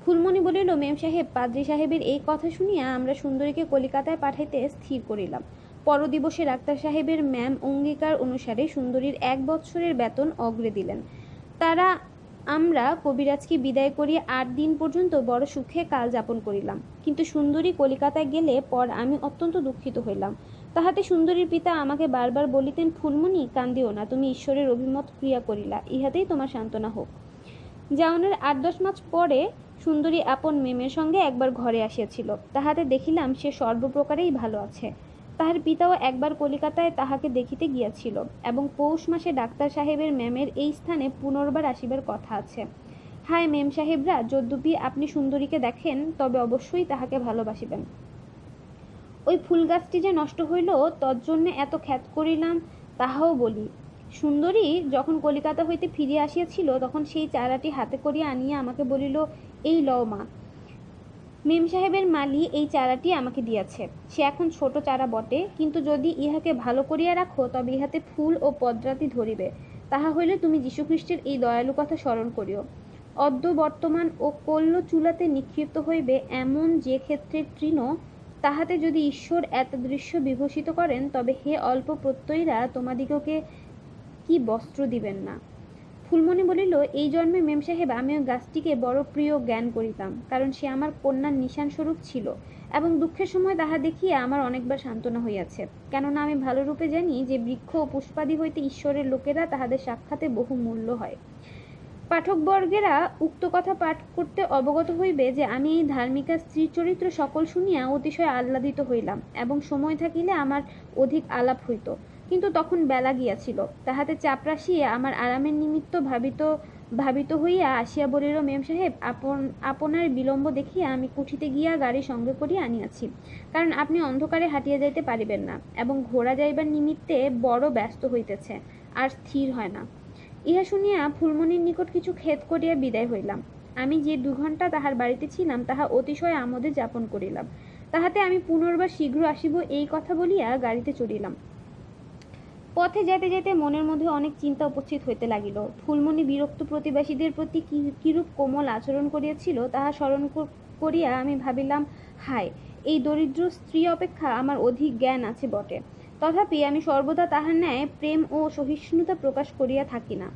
ফুলমণি বলিল, মেম সাহেব, পাদ্রী সাহেবের এই কথা শুনিয়া আমরা সুন্দরীকে কলিকাতায় পাঠাইতে স্থির করিলাম। পরদিবসে ডাক্তার সাহেবের ম্যাম অঙ্গীকার অনুসারে সুন্দরীর 1 বৎসরের বেতন অগ্রে দিলেন। তারা আমরা কবিরাজকে বিদায় করিয়া 8 দিন পর্যন্ত বড় সুখে কাল যাপন করিলাম। কিন্তু সুন্দরী কলিকাতায় গেলে পর আমি অত্যন্ত দুঃখিত হইলাম। তাহাতে সুন্দরীর পিতা আমাকে বারবার বলিতেন, ফুলমণি, কান্দিও না, তুমি ঈশ্বরের অভিমত ক্রিয়া করিলা, ইহাতেই তোমার সান্ত্বনা হোক। যাওনের 8-10 মাস পরে সুন্দরী আপন মেমের সঙ্গে একবার ঘরে আসিয়াছিল। তাহাতে দেখিলাম সে সর্বপ্রকারেই ভালো আছে। তাহার পিতাও একবার কলিকাতায় তাহাকে দেখিতে গিয়াছিল এবং পৌষ মাসে ডাক্তার সাহেবের ম্যামের এই স্থানে পুনর্বার আসিবার কথা আছে। হায় মেম সাহেবরা, যদ্যপি আপনি সুন্দরীকে দেখেন, তবে অবশ্যই তাহাকে ভালোবাসিবেন। ওই ফুল গাছটি যে নষ্ট হইল, তজ্জন্যে এত খ্যাত করিলাম, তাহাও বলি। সুন্দরী যখন কলিকাতা হইতে ফিরিয়া আসিয়াছিল, তখন সেই চারাটি হাতে করিয়া আনিয়া আমাকে বলিল, এই লও মা, মেম সাহেবের মালি এই চারাটি আমাকে দিয়াছে। সে এখন ছোট চারা বটে, কিন্তু যদি ইহাকে ভালো করিয়া রাখো, তবে ইহাতে ফুল ও পদ্রাতি ধরিবে। তাহা হইলে তুমি যীশুখ্রিস্টের এই দয়ালু কথা স্মরণ করিও। অদ্য বর্তমান ও কল্য চুলাতে নিক্ষিপ্ত হইবে এমন যে ক্ষেত্রে তৃণ, তাহাতে যদি ঈশ্বর এতদৃশ্য বিভূষিত করেন, তবে হে অল্প প্রত্যয়ীরা, তোমাদিগকে কি বস্ত্র দিবেন না। ফুলমণি বলিল, এই জন্মে মেম সাহেব আমি ওই গাছটিকে বড় প্রিয় জ্ঞান করিতাম, কারণ সে আমার কন্যার নিশান স্বরূপ ছিল এবং দুঃখের সময় তাহা দেখিয়া আমার অনেকবার সান্ত্বনা হইয়াছে। কেননা আমি ভালো রূপে জানি যে বৃক্ষ ও পুষ্পাদি হইতে ঈশ্বরের লোকেরা তাহাদের সাক্ষাতে বহু মূল্য হয়। পাঠকবর্গেরা উক্ত কথা পাঠ করতে অবগত হইবে যে আমি এই ধার্মিকা স্ত্রীর চরিত্র সকল শুনিয়া অতিশয় আহ্লাদিত হইলাম এবং সময় থাকিলে আমার অধিক আলাপ হইত। কিন্তু তখন বেলা গিয়াছিল। তাহাতে চাপরাশিয়ে আমার আরামের নিমিত্ত ভাবিত হইয়া আসিয়া বলিল, মেম সাহেব, আপনার বিলম্ব দেখিয়া আমি কুঠিতে গিয়া গাড়ি সঙ্গে করিয়া আনিয়াছি, কারণ আপনি অন্ধকারে হাঁটিয়া যাইতে পারিবেন না এবং ঘোড়া যাইবার নিমিত্তে বড় ব্যস্ত হইতেছে, আর স্থির হয় না। ইহা শুনিয়া ফুলমণির নিকট কিছু খেদ করিয়া বিদায় হইলাম। আমি যে 2 ঘণ্টা তাহার বাড়িতে ছিলাম, তাহা অতিশয় আমোদে যাপন করিলাম। তাহাতে আমি পুনর্বার শীঘ্র আসিব এই কথা বলিয়া গাড়িতে চড়িলাম। পথে যাইতে যাইতে মনের মধ্যে অনেক চিন্তা উপস্থিত হইতে লাগিল। ফুলমণি বিরক্ত প্রতিবাসীদের প্রতি কিরূপ কোমল আচরণ করিয়াছিল, তাহা স্মরণ করিয়া আমি ভাবিলাম, হায়, এই দরিদ্র স্ত্রী অপেক্ষা আমার অধিক জ্ঞান আছে বটে, তথাপি আমি সর্বদা তাহার ন্যায় প্রেম ও সহিষ্ণুতা প্রকাশ করিয়া থাকি না,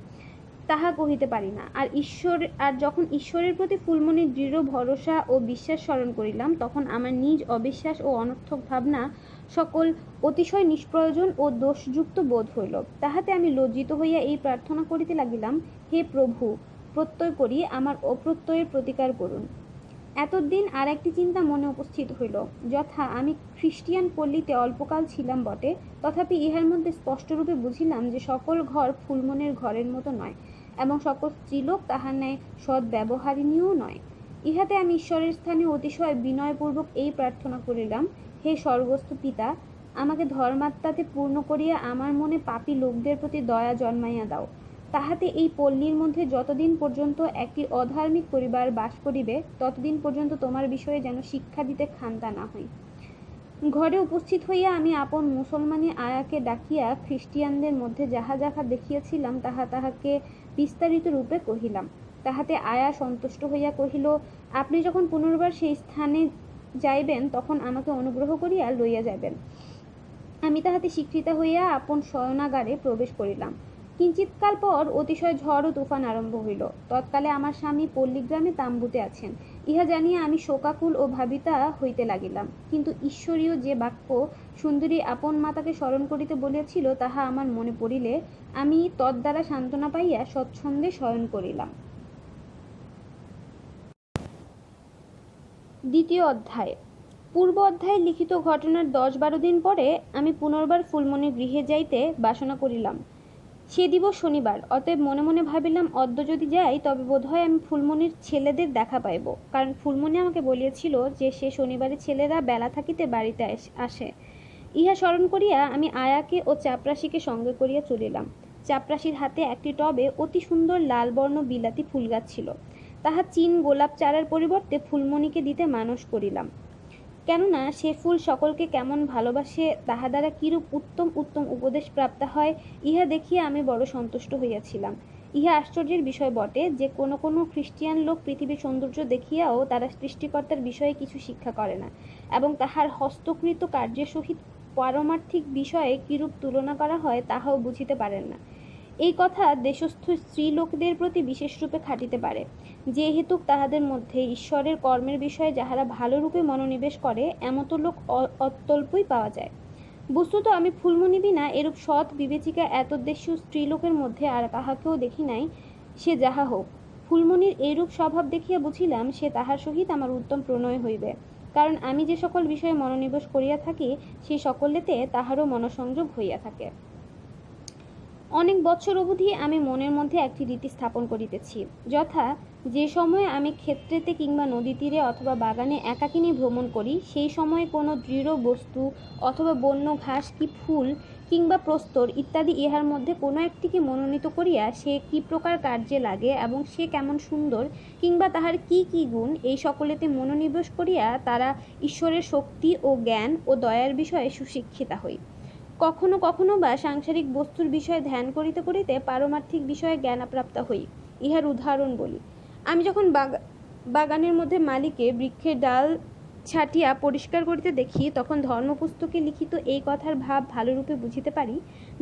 তাহা কহিতে পারি না। আর যখন ঈশ্বরের প্রতি ফুলমণির দৃঢ় ভরসা ও বিশ্বাস স্মরণ করিলাম, তখন আমার নিজ অবিশ্বাস ও অনর্থক ভাবনা সকল অতিশয় নিষ্প্রয়োজন ও দোষযুক্ত বোধ হইল। তাহাতে আমি লজ্জিত হইয়া এই প্রার্থনা করিতে লাগিলাম, হে প্রভু, প্রত্যয় করি আমার অপ্রত্যয়ের প্রতিকার করুন। এতদিন আর একটি চিন্তা মনে উপস্থিত হইল, যথা আমি খ্রিস্টিয়ান পল্লীতে অল্পকাল ছিলাম বটে, তথাপি ইহার মধ্যে স্পষ্টরূপে বুঝিলাম যে সকল ঘর ফুলমণির ঘরের মতো নয় এবং সকল স্ত্রীলোক তাহার ন্যায় সদ্ব্যবহারিণীও নয়। ইহাতে আমি ঈশ্বরের স্থানে অতিশয় বিনয়পূর্বক এই প্রার্থনা করিলাম, হে স্বর্গস্থ পিতা, আমাকে ধর্মাত্মাতে পূর্ণ করিয়া আমার মনে পাপী লোকদের প্রতি দয়া জন্মাইয়া দাও। তাহাতে এই পল্লীর মধ্যে যতদিন পর্যন্ত একটি অধার্মিক পরিবার বাস করিবে, ততদিন পর্যন্ত তোমার বিষয়ে যেন শিক্ষা দিতে ক্ষান্ত না হই। ঘরে উপস্থিত হইয়া আমি আপন মুসলমানি আয়াকে ডাকিয়া খ্রিস্টিয়ানদের মধ্যে যাহা যাহা দেখিয়াছিলাম তাহাকে বিস্তারিত রূপে কহিলাম। তাহাতে আয়া সন্তুষ্ট হইয়া কহিল, আপনি যখন পুনর্বার সেই স্থানে যাইবেন, তখন আমাকে অনুগ্রহ করিয়া লইয়া যাইবেন। আমি তাহাতে স্বীকৃত হইয়া আপন শয়নাগারে প্রবেশ করিলাম। কিঞ্চিৎকাল পর অতিশয় ঝড় ও তুফান আরম্ভ হইল। তৎকালে আমার স্বামী পল্লীগ্রামে তাম্বুতে আছেন, ইহা জানিয়া আমি শোকাকুল ও ভাবিতা হইতে লাগিলাম। কিন্তু ঈশ্বরীয় যে বাক্য সুন্দরী আপন মাতাকে স্মরণ করিতে বলিয়াছিল, তাহা আমার মনে পড়িলে আমি তদ্দ্বারা সান্ত্বনা পাইয়া স্বচ্ছন্দে শয়ন করিলাম। দ্বিতীয় অধ্যায়। পূর্ব অধ্যায়ে লিখিত ঘটনার 10-12 দিন পরে আমি পুনর্বার ফুলমণির গৃহে যাইতে বাসনা করিলাম। সে দিবস শনিবার, অতএব মনে মনে ভাবিলাম, অদ্য যদি যাই তবে বোধহয় আমি ফুলমণির ছেলেদের দেখা পাইব, কারণ ফুলমণি আমাকে বলিয়াছিল যে সে শনিবারে ছেলেরা বেলা থাকিতে বাড়িতে আসে। ইহা স্মরণ করিয়া আমি আয়াকে ও চাপরাশিকে সঙ্গে করিয়া চলিলাম। চাপরাশির হাতে একটি টবে অতি সুন্দর লালবর্ণ বিলাতি ফুল গাছ ছিল। তাহা চীন গোলাপ চারার পরিবর্তে ফুলমণিকে দিতে মানস করিলাম, কেননা সে ফুল সকলকে কেমন ভালোবাসে, তাহা দ্বারা কিরূপ উত্তম উত্তম উপদেশ প্রাপ্ত হয়, ইহা দেখিয়া আমি বড় সন্তুষ্ট হইয়াছিলাম। ইহা আশ্চর্যের বিষয় বটে যে কোনো কোনো খ্রিস্টিয়ান লোক পৃথিবীর সৌন্দর্য দেখিয়াও তারা সৃষ্টিকর্তার বিষয়ে কিছু শিক্ষা করে না এবং তাহার হস্তকৃত কার্যের সহিত পারমার্থিক বিষয়ে কিরূপ তুলনা করা হয় তাহাও বুঝিতে পারেন না। এই কথা দেশস্থ স্ত্রীলোকদের প্রতি বিশেষরূপে খাটিতে পারে, যেহেতু তাহাদের মধ্যে ঈশ্বরের কর্মের বিষয়ে যাহারা ভালোরূপে মনোনিবেশ করে এমত লোক অত্যল্পই পাওয়া যায়। বস্তুত আমি ফুলমণি বিনা এরূপ সৎ বিবেচিকা এতদ্দেশীয় স্ত্রীলোকের মধ্যে আর কাহাকেও দেখি নাই, সে যাহা হোক। ফুলমণির এইরূপ স্বভাব দেখিয়া বুঝিলাম সে তাহার সহিত আমার উত্তম প্রণয় হইবে, কারণ আমি যে সকল বিষয়ে মনোনিবেশ করিয়া থাকি সেই সকলেতে তাহারও মনসংযোগ হইয়া থাকে। অনেক বৎসর অবধি আমি মনের মধ্যে একটি রীতি স্থাপন করিতেছি, যথা যে সময়ে আমি ক্ষেত্রেতে কিংবা নদী তীরে অথবা বাগানে একাকিনী ভ্রমণ করি, সেই সময়ে কোনো দৃঢ় বস্তু অথবা বন্য ঘাস কি ফুল কিংবা প্রস্তর ইত্যাদি ইহার মধ্যে কোনো একটিকে মনোনীত করিয়া সে কি প্রকার কার্যে লাগে এবং সে কেমন সুন্দর কিংবা তাহার কি কি গুণ, এই সকলেতে মনোনিবেশ করিয়া তারা ঈশ্বরের শক্তি ও জ্ঞান ও দয়ার বিষয়ে সুশিক্ষিতা হই। কখনো কখনো বা সাংসারিক বস্তুর বিষয়ে ধ্যান করিতে করিতে পারমার্থিক বিষয়ে জ্ঞানপ্রাপ্ত হই। ইহার উদাহরণ বলি। আমি যখন বাগানের মধ্যে মালিকে বৃক্ষের ডাল ছাটিয়া পরিষ্কার করিতে দেখি, তখন ধর্মপুস্তকে লিখিত এই কথার ভাব ভালোরূপে বুঝিতে পারি,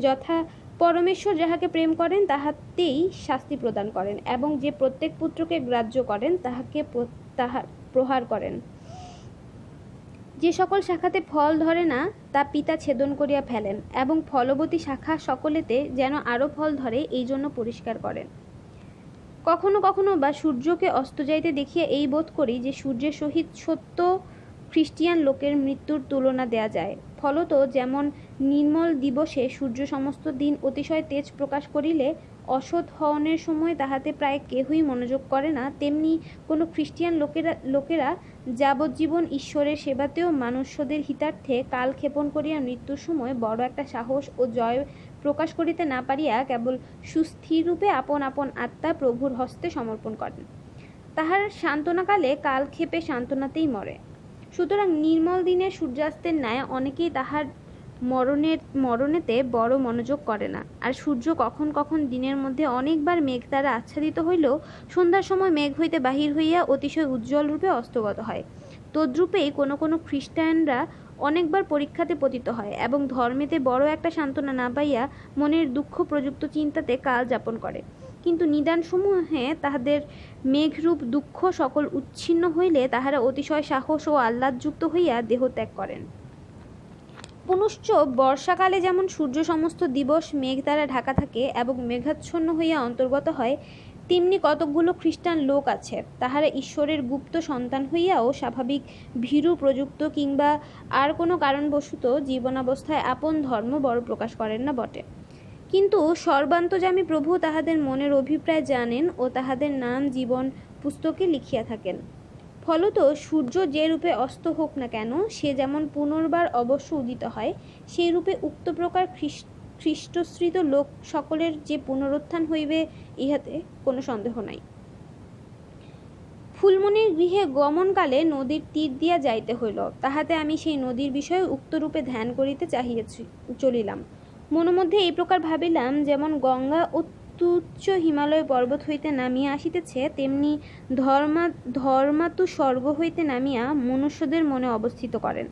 যথা পরমেশ্বর যাহাকে প্রেম করেন তাহাতেই শাস্তি প্রদান করেন, এবং যে প্রত্যেক পুত্রকে গ্রাহ্য করেন তাহাকে প্রহার করেন। যে সকল শাখাতে ফল ধরে না তা পিতা ছেদন করিয়া ফেলেন, এবং ফলবতী শাখা সকলেতে যেন আরও ফল ধরে এই জন্য পরিষ্কার করেন। কখনো কখনো বা সূর্যকে অস্ত যাইতে দেখিয়া এই বোধ করি যে সূর্যের সহিত সত্য খ্রিস্টিয়ান লোকের মৃত্যুর তুলনা দেয়া যায়। ফলত যেমন নির্মল দিবসে সূর্য সমস্ত দিন অতিশয় তেজ প্রকাশ করিলে অসৎ হওনের সময় তাহাতে প্রায় কেহই মনোযোগ করে না, তেমনি কোনো খ্রিস্টিয়ান লোকেরা যাবজ্জীবন ঈশ্বরের সেবাতেও মানুষ্যদের হিতার্থে কালক্ষেপণ করিয়া মৃত্যুর সময় বড় একটা সাহস ও জয় প্রকাশ করিতে না পারিয়া কেবল সুস্থিররূপে আপন আপন আত্মা প্রভুর হস্তে সমর্পণ করেন। তাহার সান্ত্বনাকালে কালক্ষেপে সান্ত্বনাতেই মরে। সুতরাং নির্মল দিনের সূর্যাস্তের ন্যায় অনেকেই তাহার মরণেতে বড় মনোযোগ করে না। আর সূর্য কখন কখন দিনের মধ্যে অনেকবার মেঘ দ্বারা আচ্ছাদিত হইলেও সন্ধ্যার সময় মেঘ হইতে বাহির হইয়া অতিশয় উজ্জ্বল রূপে অস্তগত হয়। তদ্রূপেই কোনো কোনো খ্রিস্টানরা অনেকবার পরীক্ষাতে পতিত হয় এবং ধর্মেতে বড় একটা সান্ত্বনা না পাইয়া মনের দুঃখ প্রযুক্ত চিন্তাতে কাল যাপন করে। কিন্তু নিদানসমূহে তাহাদের মেঘরূপ দুঃখ সকল উচ্ছিন্ন হইলে তাহারা অতিশয় সাহস ও আহ্লাদযুক্ত হইয়া দেহত্যাগ করেন। পুনশ্চ বর্ষাকালে যেমন সূর্য সমস্ত দিবস মেঘ দ্বারা ঢাকা থাকে এবং মেঘাচ্ছন্ন হইয়া অন্তর্গত হয়, তেমনি কতকগুলো খ্রিস্টান লোক আছে, তাহারা ঈশ্বরের গুপ্ত সন্তান হইয়াও স্বাভাবিক ভীরু প্রযুক্ত কিংবা আর কোনো কারণবশত জীবনাবস্থায় আপন ধর্ম বড় প্রকাশ করেন না বটে, কিন্তু সর্বান্তর্যামী প্রভু তাহাদের মনের অভিপ্রায় জানেন ও তাহাদের নাম জীবন পুস্তকে লিখিয়া থাকেন। ফলত সূর্য যে রূপে অস্ত হোক না কেন, সে যেমন পুনর্বার অবশ্য উদিত হয়, সেই রূপে উক্ত প্রকার খ্রিস্টশ্রিত লোক সকলের যে পুনরুত্থান হইবে ইহাতে কোনো সন্দেহ নাই। ফুলমণির গৃহে গমনকালে নদীর তীর দিয়া যাইতে হইল, তাহাতে আমি সেই নদীর বিষয়ে উক্তরূপে ধ্যান করিতে চাহিয়াছি চলিলাম। মনোমধ্যে এই প্রকার ভাবিলাম, যেমন গঙ্গা তুচ্ছ হিমালয় পর্বত হইতে নামিয়া আসিতেছে, তেমনি ধর্মাতু স্বর্গ হইতে নামিয়া মনুষ্যদের মনে অবস্থিত করেন।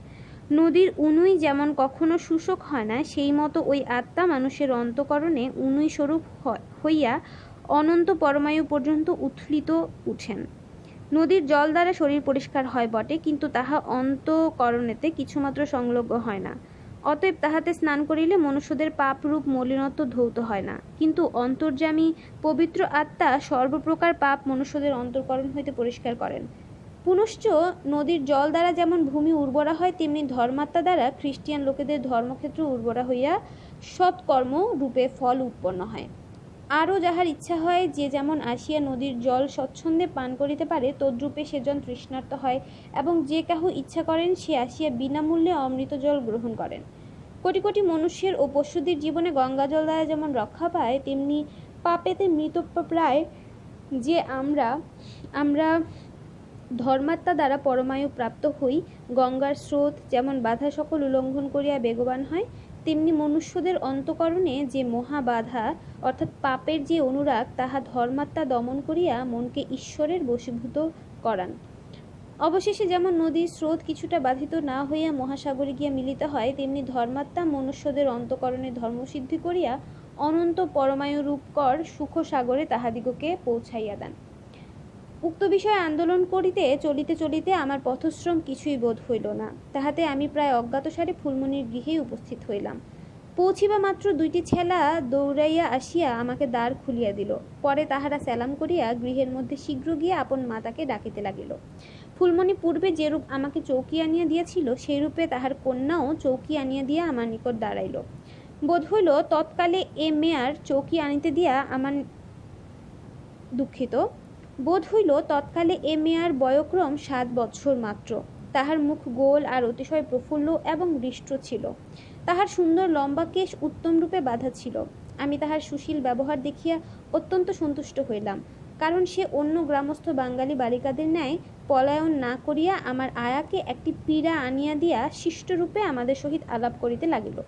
নদীর উনুই যেমন কখনো শুষ্ক হয় না, সেই মতো ওই আত্মা মানুষের অন্তঃকরণে উনুই স্বরূপ হইয়া অনন্ত পরমায়ু পর্যন্ত উথলিত উঠেন। নদীর জল দ্বারা শরীর পরিষ্কার হয় বটে, কিন্তু তাহা অন্তঃকরণেতে কিছুমাত্র সংলগ্ন হয় না। অতএব তাহাতে স্নান করিলে মনুষ্যদের পাপরূপ মলিনত্ব ধৌত হয় না, কিন্তু অন্তর্যামী পবিত্র আত্মা সর্বপ্রকার পাপ মনুষ্যদের অন্তঃকরণ হইতে পরিষ্কার করেন। পুনশ্চ নদীর জল দ্বারা যেমন ভূমি উর্বরা হয়, তেমনি ধর্মাত্মা দ্বারা খ্রিস্টিয়ান লোকেদের ধর্মক্ষেত্র উর্বরা হইয়া সৎকর্ম রূপে ফল উৎপন্ন হয়। আরও যাহার ইচ্ছা হয় যে যেমন আসিয়া নদীর জল স্বচ্ছন্দে পান করিতে পারে, তদ্রূপে সেজন তৃষ্ণার্ত হয়, এবং যে কাহু ইচ্ছা করেন সে আসিয়া বিনামূল্যে অমৃত জল গ্রহণ করেন। কোটি কোটি মনুষ্যের ও পশুদের জীবনে গঙ্গা জল দ্বারা যেমন রক্ষা পায়, তেমনি পাপেতে মৃতপ্রায় যে আমরা ধর্মাত্মা দ্বারা পরমায়ু প্রাপ্ত হই। গঙ্গার স্রোত যেমন বাধা সকল উল্লঙ্ঘন করিয়া বেগবান হয়, তেমনি মনুষ্যদের অন্তঃকরণে যে মহাবাধা অর্থাৎ পাপের যে অনুরাগ, তাহা ধর্মাত্মা দমন করিয়া মনকে ঈশ্বরের বশীভূত করান। অবশেষে যেমন নদীর স্রোত কিছুটা বাধিত না হইয়া মহাসাগরে গিয়া মিলিত হয়, তেমনি ধর্মাত্মা মনুষ্যদের অন্তঃকরণে ধর্মসিদ্ধি করিয়া অনন্ত পরমায়ুরূপকর সুখসাগরে তাহাদিগকে পৌঁছাইয়া দেন। উক্ত বিষয়ে আন্দোলন করিতে চলিতে চলিতে আমার পথশ্রম কিছুই বোধ হইল না। তাহাতে আমি প্রায় অজ্ঞাতসারে ফুলমণির গৃহেই উপস্থিত হইলাম। পৌঁছিবা মাত্র দুইটি ছেলা দৌড়াইয়া আসিয়া আমাকে দ্বার খুলিয়া দিল। পরে তাহারা সেলাম করিয়া গৃহের মধ্যে শীঘ্র গিয়া আপন মাতাকে ডাকিতে লাগিল। ফুলমণি পূর্বে যেরূপ আমাকে চৌকি আনিয়া দিয়াছিল, সেইরূপে তাহার কন্যাও চৌকি আনিয়া দিয়া আমার নিকট দাঁড়াইল। বোধ হইল তৎকালে এ মেয়ার চৌকি আনিতে দিয়া আমার বয়ক্রম 7 বৎসর মাত্র। তাহার মুখ গোল আর অতিশয় প্রফুল্ল এবং হৃষ্ট ছিল। তাহার সুন্দর লম্বা কেশ উত্তম রূপে বাঁধা ছিল। আমি তাহার সুশীল ব্যবহার দেখিয়া অত্যন্ত সন্তুষ্ট হইলাম, কারণ সে অন্য গ্রামস্থ বাঙালি বালিকাদের ন্যায় পলায়ন না করিয়া আমার আয়াকে একটি পীড়া আনিয়া দিয়া শিষ্টরূপে আমাদের সহিত আলাপ করিতে লাগিল।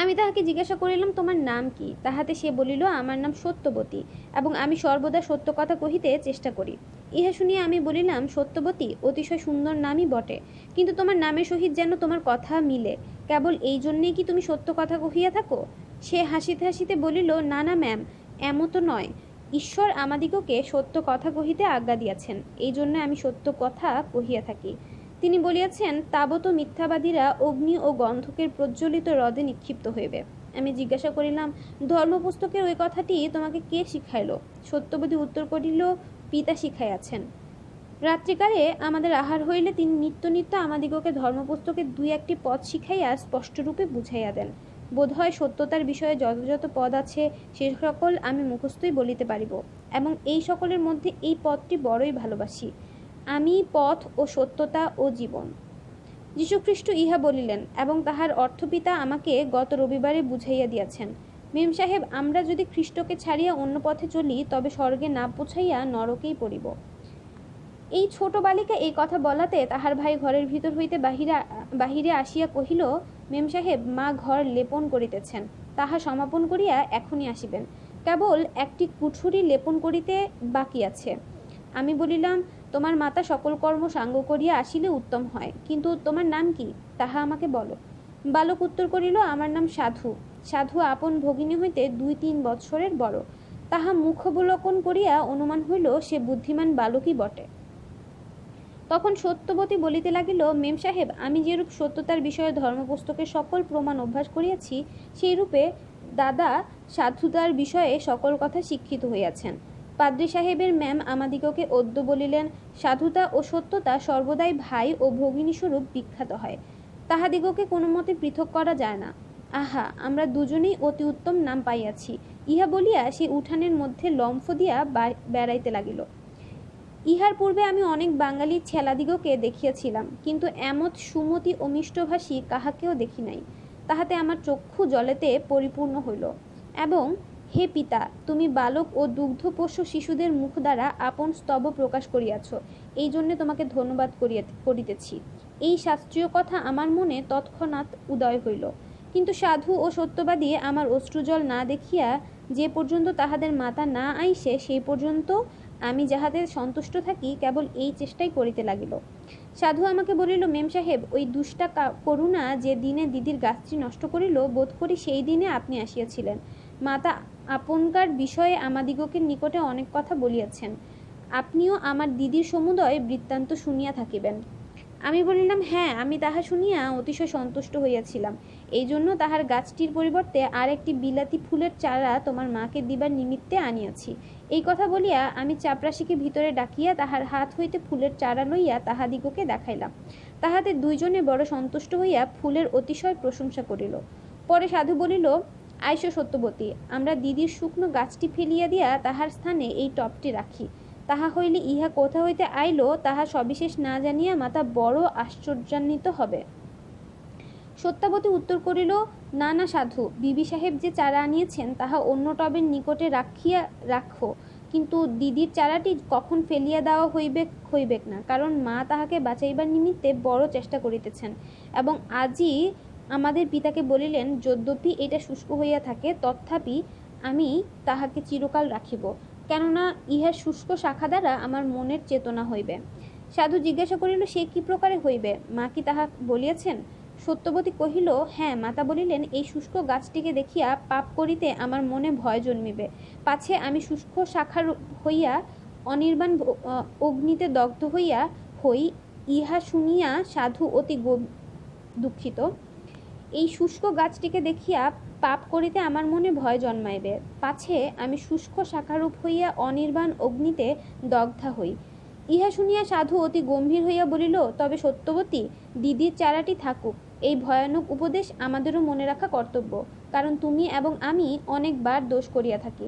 আমি তাহাকে জিজ্ঞাসা করিলাম, তোমার নাম কি? তাহাতে সে বলিল, আমার নাম সত্যবতী, এবং আমি সর্বদা সত্য কথা কহিতে চেষ্টা করি। ইহা শুনিয়া আমি বলিলাম, সত্যবতী অতিশয় সুন্দর নামই বটে, কিন্তু তোমার নামের সহিত যেন তোমার কথা মিলে, কেবল এই জন্যেই কি তুমি সত্য কথা কহিয়া থাকো? সে হাসিতে হাসিতে বলিল, না না ম্যাম, এমতো নয়। ঈশ্বর আমাদিগকে সত্য কথা কহিতে আজ্ঞা দিয়াছেন, এই জন্য আমি সত্য কথা কহিয়া থাকি। তিনি বলিয়াছেন, তাবত মিথ্যাবাদীরা অগ্নি ও গন্ধকের প্রজ্বলিত হ্রদে নিক্ষিপ্ত হইবে। আমি জিজ্ঞাসা করিলাম, ধর্মপুস্তকের ওই কথাটি তোমাকে কে শিখাইল? সত্যবতী উত্তর করিল, পিতা শিখাইয়াছেন। রাত্রিকালে আমাদের আহার হইলে তিনি নিত্য নিত্য আমাদিগকে ধর্মপুস্তকের 2-1টি পদ শিখাইয়া স্পষ্টরূপে বুঝাইয়া দেন। বোধহয় সত্যতার বিষয়ে যত যত পদ আছে সে সকল আমি মুখস্থই বলিতে পারিব, এবং এই সকলের মধ্যে এই পদটি বড়ই ভালোবাসি। আমি পথ ও সত্যতা ও জীবন। যীশুখ্রিস্ট ইহা বলিলেন, এবং তাহার অর্থপিতা আমাকে গত রবিবারে বুঝাইয়া দিয়াছেন। মেম সাহেব, আমরা যদি খ্রিস্টকে ছাড়িয়া অন্য পথে চলি, তবে স্বর্গে না পৌঁছাইয়া নরকেই পড়িব। এই ছোট বালিকা এই কথা বলাতে তাহার ভাই ঘরের ভিতর হইতে বাহিরে আসিয়া কহিল, মেম সাহেব, মা ঘর লেপন করিতেছেন, তাহা সমাপন করিয়া এখনই আসিবেন। কেবল একটি কুঠুরি লেপন করিতে বাকি আছে। আমি বলিলাম, তোমার মাতা সকল কর্ম সাঙ্গ করিয়া আসিলে উত্তম হয়, কিন্তু তোমার নাম কি তাহা আমাকে বলো। বালক উত্তর করিল, আমার নাম সাধু। সাধু আপন ভগিনী হইতে 2-3 বৎসরের বড়। তাহা মুখাবলোকন করিয়া অনুমান হইল সে বুদ্ধিমান বালকই বটে। তখন সত্যবতী বলিতে লাগিল, মেম সাহেব, আমি যেরূপ সত্যতার বিষয়ে ধর্মপুস্তকের সকল প্রমাণ অভ্যাস করিয়াছি, সেই রূপে দাদা সাধুতার বিষয়ে সকল কথা শিক্ষিত হইয়াছেন। পাদ্রী সাহেবের ম্যাম আমাদিগকে অদ্য বলিলেন, সাধুতা ও সত্যতা সর্বদাই ভাই ও ভগিনীস্বরূপ বিখ্যাত হয়, তাহাদিগকে কোনো মতে পৃথক করা যায় না। আহা, আমরা দুজনেই অতি উত্তম নাম পাইয়াছি। ইহা বলিয়া সে উঠানের মধ্যে লম্ফ দিয়া বেড়াইতে লাগিল। ইহার পূর্বে আমি অনেক বাঙালি ছেলাদিগকে দেখিয়াছিলাম, কিন্তু এমত সুমতি ও মিষ্টভাষী কাহাকেও দেখি নাই। তাহাতে আমার চক্ষু জলেতে পরিপূর্ণ হইল, এবং হে পিতা, তুমি বালক ও দুগ্ধপোষ্য শিশুদের মুখ দ্বারা আপন স্তব প্রকাশ করিয়াছ, এই জন্য তোমাকে ধন্যবাদ করিতেছি। এই শাস্ত্রীয় কথা আমার মনে তৎক্ষণাৎ উদয় হইল, কিন্তু সাধু ও সত্যবাদী আমার অশ্রুজল না দেখিয়া যে পর্যন্ত তাহাদের মাতা না আইসে, সেই পর্যন্ত আমি যাহাতে সন্তুষ্ট থাকি, কেবল এই চেষ্টাই করিতে লাগিল। সাধু আমাকে বলিল, মেম সাহেব, ওই দুষ্টা করুণা যে দিনে দিদির গাছটি নষ্ট করিল, বোধ করি সেই দিনে আপনি আসিয়াছিলেন। মাতা আপনকার বিষয়ে আমাদিগকে নিকটে অনেক কথা বলিয়াছেন। আপনিও আমার দিদির সমুদয় বৃত্তান্ত শুনিয়া থাকিবেন। আমি বলিলাম, হ্যাঁ, আমি তাহা শুনিয়া অতিশয় সন্তুষ্ট হইয়াছিলাম। এই জন্য তাহার গাছটির পরিবর্তে আর একটি বিলাতি ফুলের চারা তোমার মাকে দিবার নিমিত্তে আনিয়াছি। এই কথা বলিয়া আমি চাপরাশিকে ভিতরে ডাকিয়া তাহার হাত হইতে ফুলের চারা লইয়া তাহাদিগকে দেখাইলাম। তাহাতে দুইজনে বড় সন্তুষ্ট হইয়া ফুলের অতিশয় প্রশংসা করিল। পরে সাধু বলিল, আইসো সত্যবতী, আমরা দিদির শুকনো গাছটি ফেলিয়া দিয়া তাহার স্থানে এই টবটি রাখি। তাহা হইলে ইহা কোথা হইতে আইল তাহা সবিশেষ না জানিয়া মাতা বড় আশ্চর্যান্বিত হবে। সত্যাবতী উত্তর করিল, না না সাধু, বিবি সাহেব যে চারা আনিয়েছেন তাহা অন্য টবের নিকটে রাখো, কিন্তু দিদির চারাটি কখন ফেলিয়া দেওয়া হইবেক না, কারণ মা তাহাকে বাঁচাইবার নিমিত্তে বড় চেষ্টা করিতেছেন, এবং আজই আমাদের পিতাকে বলিলেন, যদ্যপি এটা শুষ্ক হইয়া থাকে, তথাপি আমি তাহাকে চিরকাল রাখিব, কেননা ইহার শুষ্ক শাখা দ্বারা আমার মনের চেতনা হইবে। সাধু জিজ্ঞাসা করিল, সে কি প্রকারে হইবে? মা কি তাহা বলিয়াছেন? সত্যবতী কহিল, হ্যাঁ, মাতা বলিলেন, এই শুষ্ক গাছটিকে দেখিয়া পাপ করিতে আমার মনে ভয় জন্মিবে, পাছে আমি শুষ্ক শাখার হইয়া অনির্বাণ অগ্নিতে দগ্ধ হইয়া হই। ইহা শুনিয়া সাধু অতি দুঃখিত। এই শুষ্ক গাছটিকে দেখিয়া পাপ করিতে আমার মনে ভয় জন্মাইবে, পাছে আমি শুষ্ক শাখারূপ হইয়া অনির্বাণ অগ্নিতে দগ্ধা হই। ইহা শুনিয়া সাধু অতি গম্ভীর হইয়া বলিল, তবে সত্যবতী, দিদির চারাটি থাকুক, এই ভয়ানক উপদেশ আমাদেরও মনে রাখা কর্তব্য, কারণ তুমি এবং আমি অনেকবার দোষ করিয়া থাকি।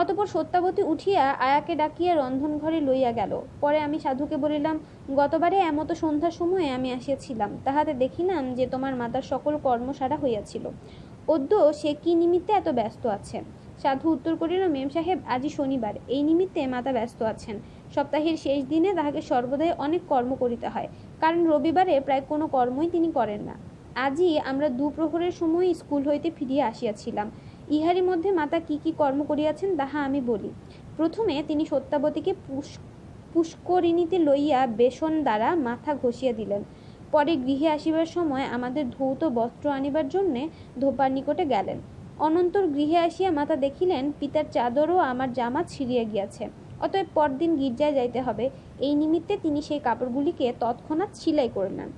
অতঃপর সত্যাবতী উঠিয়া আয়াকে ডাকিয়া রন্ধনঘরে লইয়া গেল। পরে আমি সাধুকে বলিলাম, গতবারে এমত সন্ধ্যার সময়ে আমি আসিয়াছিলাম, তাহাতে দেখিলাম যে তোমার মাতার সকল কর্ম সারা হইয়াছিল। অদ্য সে কি নিমিত্তে এত ব্যস্ত আছে? সাধু উত্তর করিল, মেম সাহেব, আজই শনিবার, এই নিমিত্তে মাতা ব্যস্ত আছেন। সপ্তাহের শেষ দিনে তাহাকে সর্বদাই অনেক কর্ম করিতে হয়, কারণ রবিবারে প্রায় কোনো কর্মই তিনি করেন না। আজই আমরা দুপ্রহরের সময় স্কুল হইতে ফিরিয়া আসিয়াছিলাম। ইহারই মধ্যে মাতা কি কি কর্ম করিয়াছেন তাহা আমি বলি। প্রথমে তিনি সত্যাবতীকে পুষ্করিণীতে লইয়া বেসন দ্বারা মাথা ঘষিয়া দিলেন। পরে গৃহে আসিবার সময় আমাদের ধৌত বস্ত্র আনিবার জন্যে ধোপার নিকটে গেলেন। অনন্তর গৃহে আসিয়া মাতা দেখিলেন পিতার চাদর ও আমার জামা ছিঁড়িয়া গিয়াছে, অতএব পরদিন গির্জায় যাইতে হবে। এই নিমিত্তে তিনি সেই কাপড়গুলিকে তৎক্ষণাৎ সেলাই করিলেন।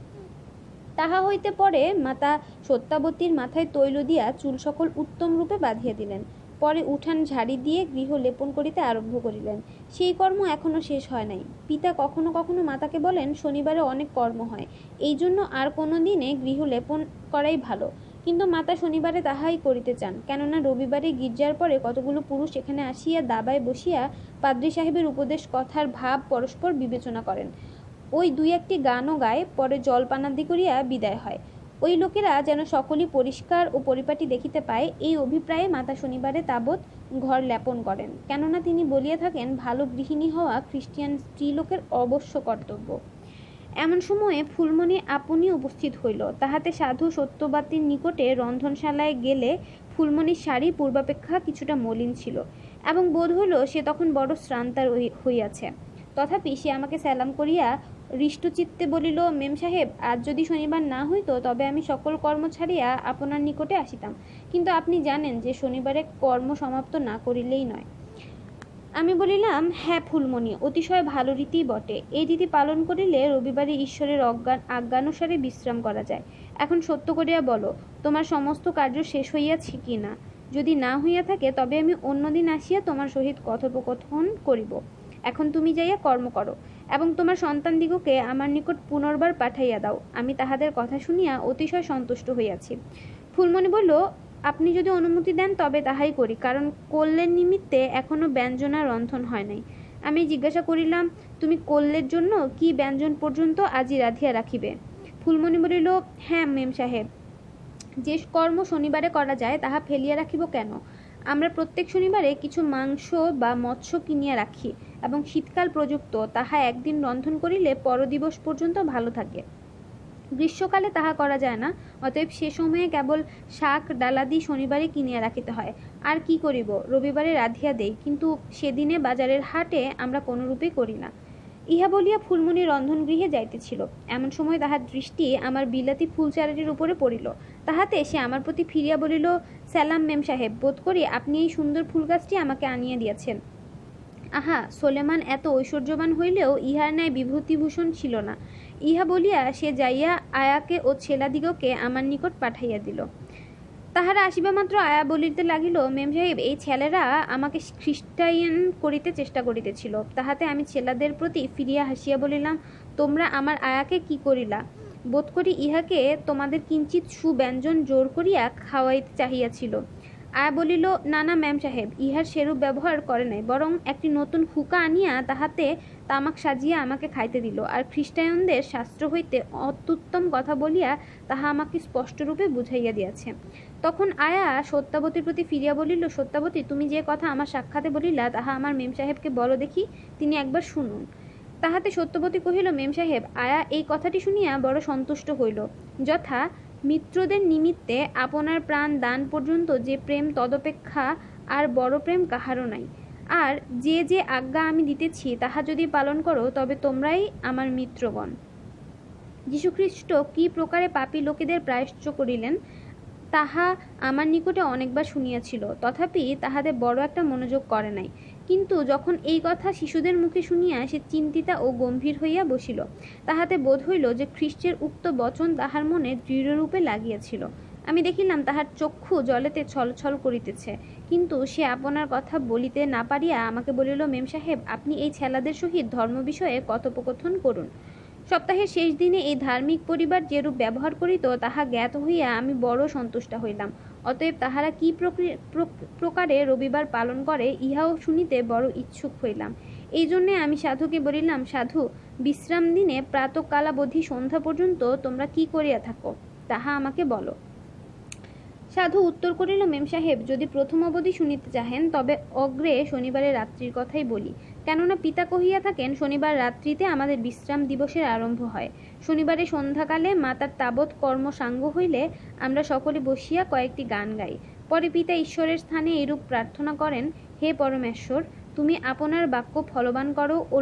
তাহা হইতে পরে মাতা সত্যাবতীর মাথায় তৈল দিয়া চুল সকল উত্তম রূপে বাঁধিয়া দিলেন। পরে উঠান ঝাড়ি দিয়ে গৃহ লেপন করিতে আরম্ভ করিলেন। সেই কর্ম এখনো শেষ হয় নাই। পিতা কখনো কখনো মাতাকে বলেন, শনিবারে অনেক কর্ম হয়, এই জন্য আর কোনো দিনে গৃহ লেপন করাই ভালো। কিন্তু মাতা শনিবারে তাহাই করিতে চান, কেননা রবিবারে গির্জার পরে কতগুলো পুরুষ এখানে আসিয়া দাবায় বসিয়া পাদ্রী সাহেবের উপদেশ কথার ভাব পরস্পর বিবেচনা করেন। ওই দুই একটি গানও গায়, পরে জলপানাদি করিয়া বিদায় হয়। ওই লোকেরা যেন সকলই পরিষ্কার ও পরিপাটি দেখিতে পায়, এই অভিপ্রায়ে মাতা শনিবারে তাবৎ ঘর লেপন করেন, কেননা তিনি বলিয়া থাকেন, ভালো গৃহিণী হওয়া খ্রিস্টিয়ান স্ত্রীলোকের অবশ্য কর্তব্য। এমন সময়ে ফুলমণি আপনি উপস্থিত হইল। তাহাতে সাধু সত্যবতীর নিকটে রন্ধনশালায় গেলে ফুলমণির শাড়ি পূর্বাপেক্ষা কিছুটা মলিন ছিল, এবং বোধ হইল সে তখন বড় শ্রান্তা হইয়াছে। তথাপি সে আমাকে সালাম করিয়া হৃষ্টচিত্তে বলিল, মেম সাহেব, আজ যদি শনিবার না হইত তবে আমি সকল কর্ম ছাড়িয়া আপনার নিকটে আসিতাম, কিন্তু আপনি জানেন যে শনিবারে কর্ম সমাপ্ত না করিলেই নয়। আমি বলিলাম, হ্যাঁ ফুলমণি, অতিশয় ভালো রীতি বটে। এই রীতি পালন করিলে রবিবারে ঈশ্বরের আজ্ঞানুসারে বিশ্রাম করা যায়। এখন সত্য করিয়া বলো, তোমার সমস্ত কার্য শেষ হইয়াছে কি না? যদি না হইয়া থাকে তবে আমি অন্যদিন আসিয়া তোমার সহিত কথোপকথন করিব। এখন তুমি যাইয়া কর্ম করো, এবং তোমার সন্তানদিগকে আমার নিকট পুনর্বার পাঠাইয়া দাও। আমি তাহাদের কথা শুনিয়া অতিশয় সন্তুষ্ট হইয়াছি। ফুলমণি বলল, আপনি যদি অনুমতি দেন তবে তাহাই করি, কারণ কল্যের নিমিত্তে এখনো ব্যঞ্জনা রন্ধন হয় নাই। আমি জিজ্ঞাসা করিলাম, তুমি কল্যের জন্য কি ব্যঞ্জন পর্যন্ত আজই রাধিয়া রাখিবে? ফুলমণি বলিল, হ্যাঁ মেম সাহেব, যে কর্ম শনিবারে করা যায় তাহা ফেলিয়া রাখিব কেন? আমরা প্রত্যেক শনিবারে কিছু মাংস বা মৎস্য কিনিয়া রাখি, এবং শীতকাল প্রযুক্ত তাহা একদিন রন্ধন করিলে পরদিবস পর্যন্ত ভালো থাকে। গ্রীষ্মকালে তাহা করা যায় না, অতএব সে সময়ে কেবল শাক ডালাদি শনিবারে কিনিয়া রাখিতে হয়। আর কি করিব, রবিবারে রাধিয়া দেই, কিন্তু সেদিনে বাজারের হাটে আমরা কোনরূপেই করি না। ইহা বলিয়া ফুলমণি রন্ধনগৃহে যাইতেছিল, এমন সময় তাহার দৃষ্টি আমার বিলাতি ফুলচারাটির উপরে পড়িল। তাহাতে সে আমার প্রতি ফিরিয়া বলিল, সালাম মেম সাহেব, বোধ করি আপনি এই সুন্দর ফুলগাছটি আমাকে আনিয়া দিয়াছেন। আহা, সোলেমান এত ঐশ্বর্যবান হইলেও ইহার ন্যায় বিভূতিভূষণ ছিল না। ইহা বলিয়া সে যাইয়া আয়াকে ও ছেলাদিগকে আমার নিকট পাঠাইয়া দিল। তাহারা আসিবা মাত্র আয়া বলিতে লাগিল, মেম সাহেব, এই ছেলেরা আমাকে খ্রিস্টাইয়ান করিতে চেষ্টা করিতেছিল। তাহাতে আমি ছেলেদের প্রতি ফিরিয়া হাসিয়া বলিলাম, তোমরা আমার আয়াকে কি করিলা? বোধ করি ইহাকে তোমাদের কিঞ্চিৎ সুব্যঞ্জন জোর করিয়া খাওয়াইতে চাহিয়াছিল। আয়া বলিল, না না ম্যাম সাহেব, ইহার সেরূপ ব্যবহার করে নাই, বরং একটি নতুন হুকা আনিয়া তাহাতে তামাক সাজিয়া আমাকে খাইতে দিল, আর খ্রিস্টায়নদের শাস্ত্র হইতে অত্যুত্তম কথা বলিয়া তাহা আমাকে স্পষ্টরূপে বুঝাইয়া দিয়াছে। তখন আয়া সত্যাবতীর প্রতি ফিরিয়া বলিল, সত্যাবতী, তুমি যে কথা আমার সাক্ষাতে বলিলা তাহা আমার মেম সাহেবকে বলো দেখি, তিনি একবার শুনুন। তাহাতে সত্যবতী কহিল, মেম সাহেব, আয়া এই কথাটি শুনিয়া বড় সন্তুষ্ট হইল। যথা, মিত্রদের নিমিত্তে আপনার প্রাণ দান পর্যন্ত যে প্রেম, তদপেক্ষা আর বড় প্রেম কাহারও নাই। আর যে যে আজ্ঞা আমি দিতেছি তাহা যদি পালন করো তবে তোমরাই আমার মিত্রগণ। যীশুখ্রিস্ট কি প্রকারে পাপী লোকেদের প্রায়শ্চ করিলেন তাহা আমার নিকটে অনেকবার শুনিয়াছিল, তথাপি তাহাতে বড় একটা মনোযোগ করে নাই। কিন্তু যখন এই কথা শিশুদের মুখে শুনিয়া সে চিন্তিতা ও গম্ভীর হইয়া বসিল, তাহাতে বোধ হইল যে খ্রিস্টের উক্ত বচন তাহার মনে দৃঢ়রূপে লাগিয়াছিল। আমি দেখিলাম তাহার চক্ষু জলেতে ছলছল করিতেছে, কিন্তু সে আপনার কথা বলিতে না পারিয়া আমাকে বলিল, মেম সাহেব, আপনি এই ছেলেদের সহিত ধর্ম বিষয়ে কথোপকথন করুন। সপ্তাহের শেষ দিনে এই ধার্মিক পরিবার যেরূপ ব্যবহার করিত তাহা জ্ঞাত হইয়া আমি বড় সন্তুষ্ট হইলাম। অতএব তাহারা কি প্রকারে রবিবার পালন করে ইহাও শুনিতে বড় ইচ্ছুক হইলাম। এই জন্যে আমি সাধুকে বলিলাম, সাধু, বিশ্রাম দিনে প্রাতঃকালাবধি সন্ধ্যা পর্যন্ত তোমরা কি করিয়া থাকো তাহা আমাকে বলো। সাধু উত্তর করিল, মেম সাহেব, যদি প্রথম অবধি শুনিতে চাহেন তবে অগ্রে শনিবারের রাত্রির কথাই বলি। কেননা পিতা কহিয়া থাকেন শনিবার রাত্রিতে আমাদের বিশ্রাম দিবসের আরম্ভ হয়। শনিবারে সন্ধ্যাকালে মাতার তাবৎ কর্ম সাঙ্গ হইলে আমরা সকলে বসিয়া কয়েকটি গান গাই। পরে পিতা ঈশ্বরের স্থানে এরূপ প্রার্থনা করেন, হে পরমেশ্বর, তুমি আপনার বাক্য ফলবান করো ও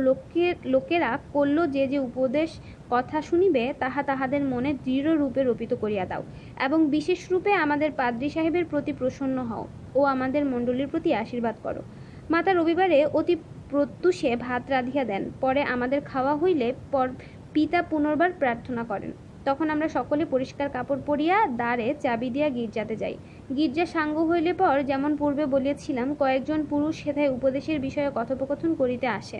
লোকেরা করল যে যে উপদেশ কথা শুনিবে তাহা তাহাদের মনে দৃঢ় রূপে রোপিত করিয়া দাও, এবং বিশেষ রূপে আমাদের পাদ্রী সাহেবের প্রতি প্রসন্ন হও ও আমাদের মণ্ডলীর প্রতি আশীর্বাদ করো। মাতা রবিবারে অতি প্রত্যুষে ভাত রাঁধিয়া দেন। পরে আমাদের খাওয়া হইলে পিতা পুনর্বার প্রার্থনা করেন। তখন আমরা সকলে পরিষ্কার কাপড় পরিয়া দ্বারে চাবি দিয়া গির্জাতে যাই। গির্জা সাঙ্গ হইলে পর যেমন পূর্বে বলিয়াছিলাম কয়েকজন পুরুষ সেথায় উপদেশের বিষয়ে কথোপকথন করিতে আসে।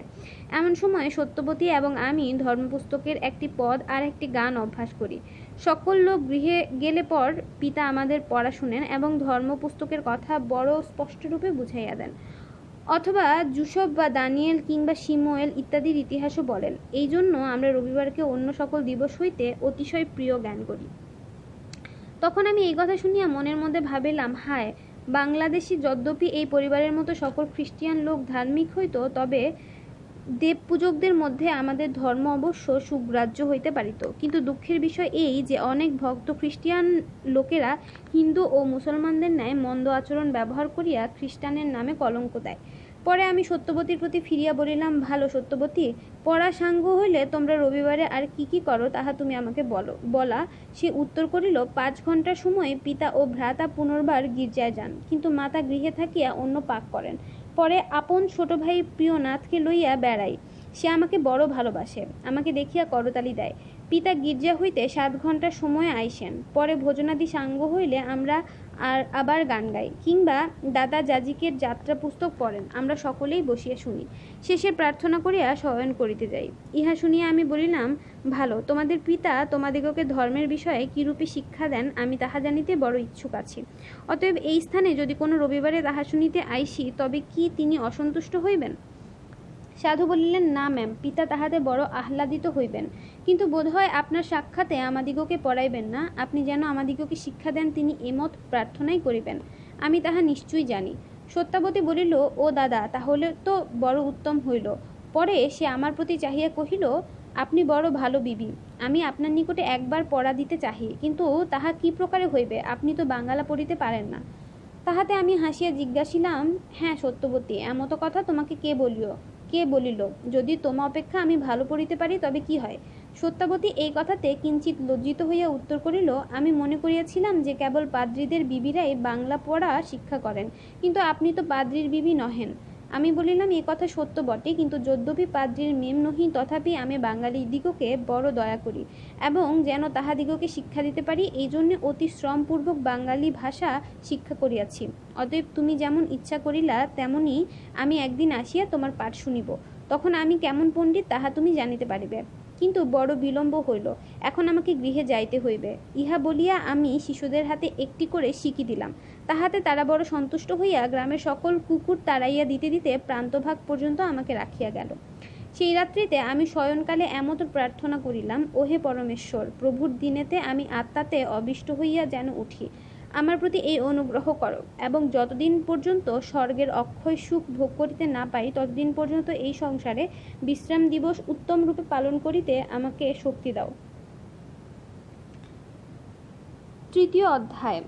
এমন সময় সত্যবতী এবং আমি ধর্মপুস্তকের একটি পদ আর একটি গান অভ্যাস করি। সকল লোক গৃহে গেলে পর পিতা আমাদের পড়া শুনেন এবং ধর্মপুস্তকের কথা বড় স্পষ্টরূপে বুঝাইয়া দেন, অথবা জুসব বা দানিয়েল কিংবা শিমুয়েল ইত্যাদির ইতিহাসও বলেন। এই জন্য আমরা রবিবারকে অন্য সকল দিবস হইতে অতিশয় প্রিয় জ্ঞান করি। তখন আমি এই কথা শুনিয়া মনের মধ্যে ভাবিলাম, হায়, বাংলাদেশি যদ্যপি এই পরিবারের মতো সকল খ্রিস্টিয়ান লোক ধার্মিক হইত, তবে দেবপূজকদের মধ্যে আমাদের ধর্ম অবশ্য সুগ্রাহ্য হইতে পারিত। কিন্তু দুঃখের বিষয় এই যে অনেক ভক্ত খ্রিস্টিয়ান লোকেরা হিন্দু ও মুসলমানদের ন্যায় মন্দ আচরণ ব্যবহার করিয়া খ্রিস্টানের নামে কলঙ্ক দেয়। পরে আমি সত্যবতীর প্রতি ফিরিয়া বলিলাম, ভালো সত্যবতী, পড়া সাঙ্গ হইলে তোমরা রবিবারে আর কি কি করো তাহা তুমি আমাকে বলা। সে উত্তর করিল, 5 ঘন্টার সময় পিতা ও ভ্রাতা পুনর্বার গির্জায় যান, কিন্তু মাতা গৃহে থাকিয়া অন্য পাক করেন। পরে আপন ছোট ভাই প্রিয়নাথকে লইয়া বেড়াই। সে আমাকে বড় ভালোবাসে, আমাকে দেখিয়া করতালি দেয়। পিতা গির্জা হইতে 7 ঘন্টার সময় আইসেন। পরে ভোজনাদি সাঙ্গ হইলে আমরা আবার গান গাই, কিংবা দাদা যাজিকের যাত্রা পুস্তক পড়েন। আমরা সকলেই বসিয়া শুনি। শেষে প্রার্থনা করিয়া শয়ন করিতে যাই। ইহা শুনিয়া আমি বলিলাম, ভালো, তোমাদের পিতা তোমাদিগকে ধর্মের বিষয়ে কিরূপে শিক্ষা দেন আমি তাহা জানিতে বড় ইচ্ছুক আছি। অতএব এই স্থানে যদি কোনো রবিবারে তাহা শুনিতে আইসি তবে কি তিনি অসন্তুষ্ট হইবেন? সাধু বলিলেন, না ম্যাম, পিতা তাহাতে বড় আহ্লাদিত হইবেন, কিন্তু বোধহয় আপনার সাক্ষাতে আমাদিগকে পড়াইবেন না। আপনি যেন আমাদিগকে শিক্ষা দেন তিনি এমত প্রার্থনাই করিবেন। আমি তাহা নিশ্চয়ই জানি। সত্যাবতী বলিল, ও দাদা, তাহলে তো বড় উত্তম হইল। পরে সে আমার প্রতি চাহিয়া কহিল, আপনি বড় ভালো বিবি। আমি আপনার নিকটে একবার পড়া দিতে চাহি, কিন্তু তাহা কি প্রকারে হইবে? আপনি তো বাঙ্গালা পড়িতে পারেন না। তাহাতে আমি হাসিয়া জিজ্ঞাসিলাম, হ্যাঁ সত্যবতী, এমতো কথা তোমাকে কে বলিল? যদি তোমা অপেক্ষা আমি ভালো পড়িতে পারি তবে কি হয়? সত্যাবতী এই কথাতে কিঞ্চিত লজ্জিত হইয়া উত্তর করিল, আমি মনে করিয়াছিলাম যে কেবল পাদ্রীদের বিবিরাই বাংলা পড়া শিক্ষা করেন, কিন্তু আপনি তো পাদ্রীর বিবি নহেন। আমি বলিলাম, এ কথা সত্য বটে, কিন্তু যদ্যপি পাদ্রীর মেম নহি, তথাপি আমি বাঙালিদিগকে বড় দয়া করি এবং যেন তাহাদিগকে শিক্ষা দিতে পারি, এই জন্য অতি শ্রমপূর্বক বাঙালি ভাষা শিক্ষা করিয়াছি। অতএব তুমি যেমন ইচ্ছা করিলা তেমনি আমি একদিন আসিয়া তোমার পাঠ শুনিব। তখন আমি কেমন পণ্ডিত তাহা তুমি জানিতে পারিবে। কিন্তু বড় বিলম্ব হইল, এখন আমাকে গৃহে যাইতে হইবে। ইহা বলিয়া আমি শিশুদের হাতে একটি করে সিকি দিলাম। তাহাতে তারা বড় সন্তুষ্ট হইয়া গ্রামের সকল কুকুর তাড়াইয়া দিতে দিতে প্রান্তভাগ পর্যন্ত আমাকে রাখিয়া গেল। সেই রাত্রিতে আমি শয়নকালে এমত প্রার্থনা করিলাম, ওহে পরমেশ্বর, প্রভুর দিনেতে আমি আত্মাতে অবিষ্ট হইয়া যেন উঠি। আমার প্রতি এই অনুগ্রহ করো, এবং যতদিন পর্যন্ত স্বর্গের অক্ষয় সুখ ভোগ করিতে না পাই ততদিন পর্যন্ত এই সংসারে বিশ্রাম দিবস উত্তম রূপে পালন করিতে আমাকে শক্তি দাও। 3য় অধ্যায়।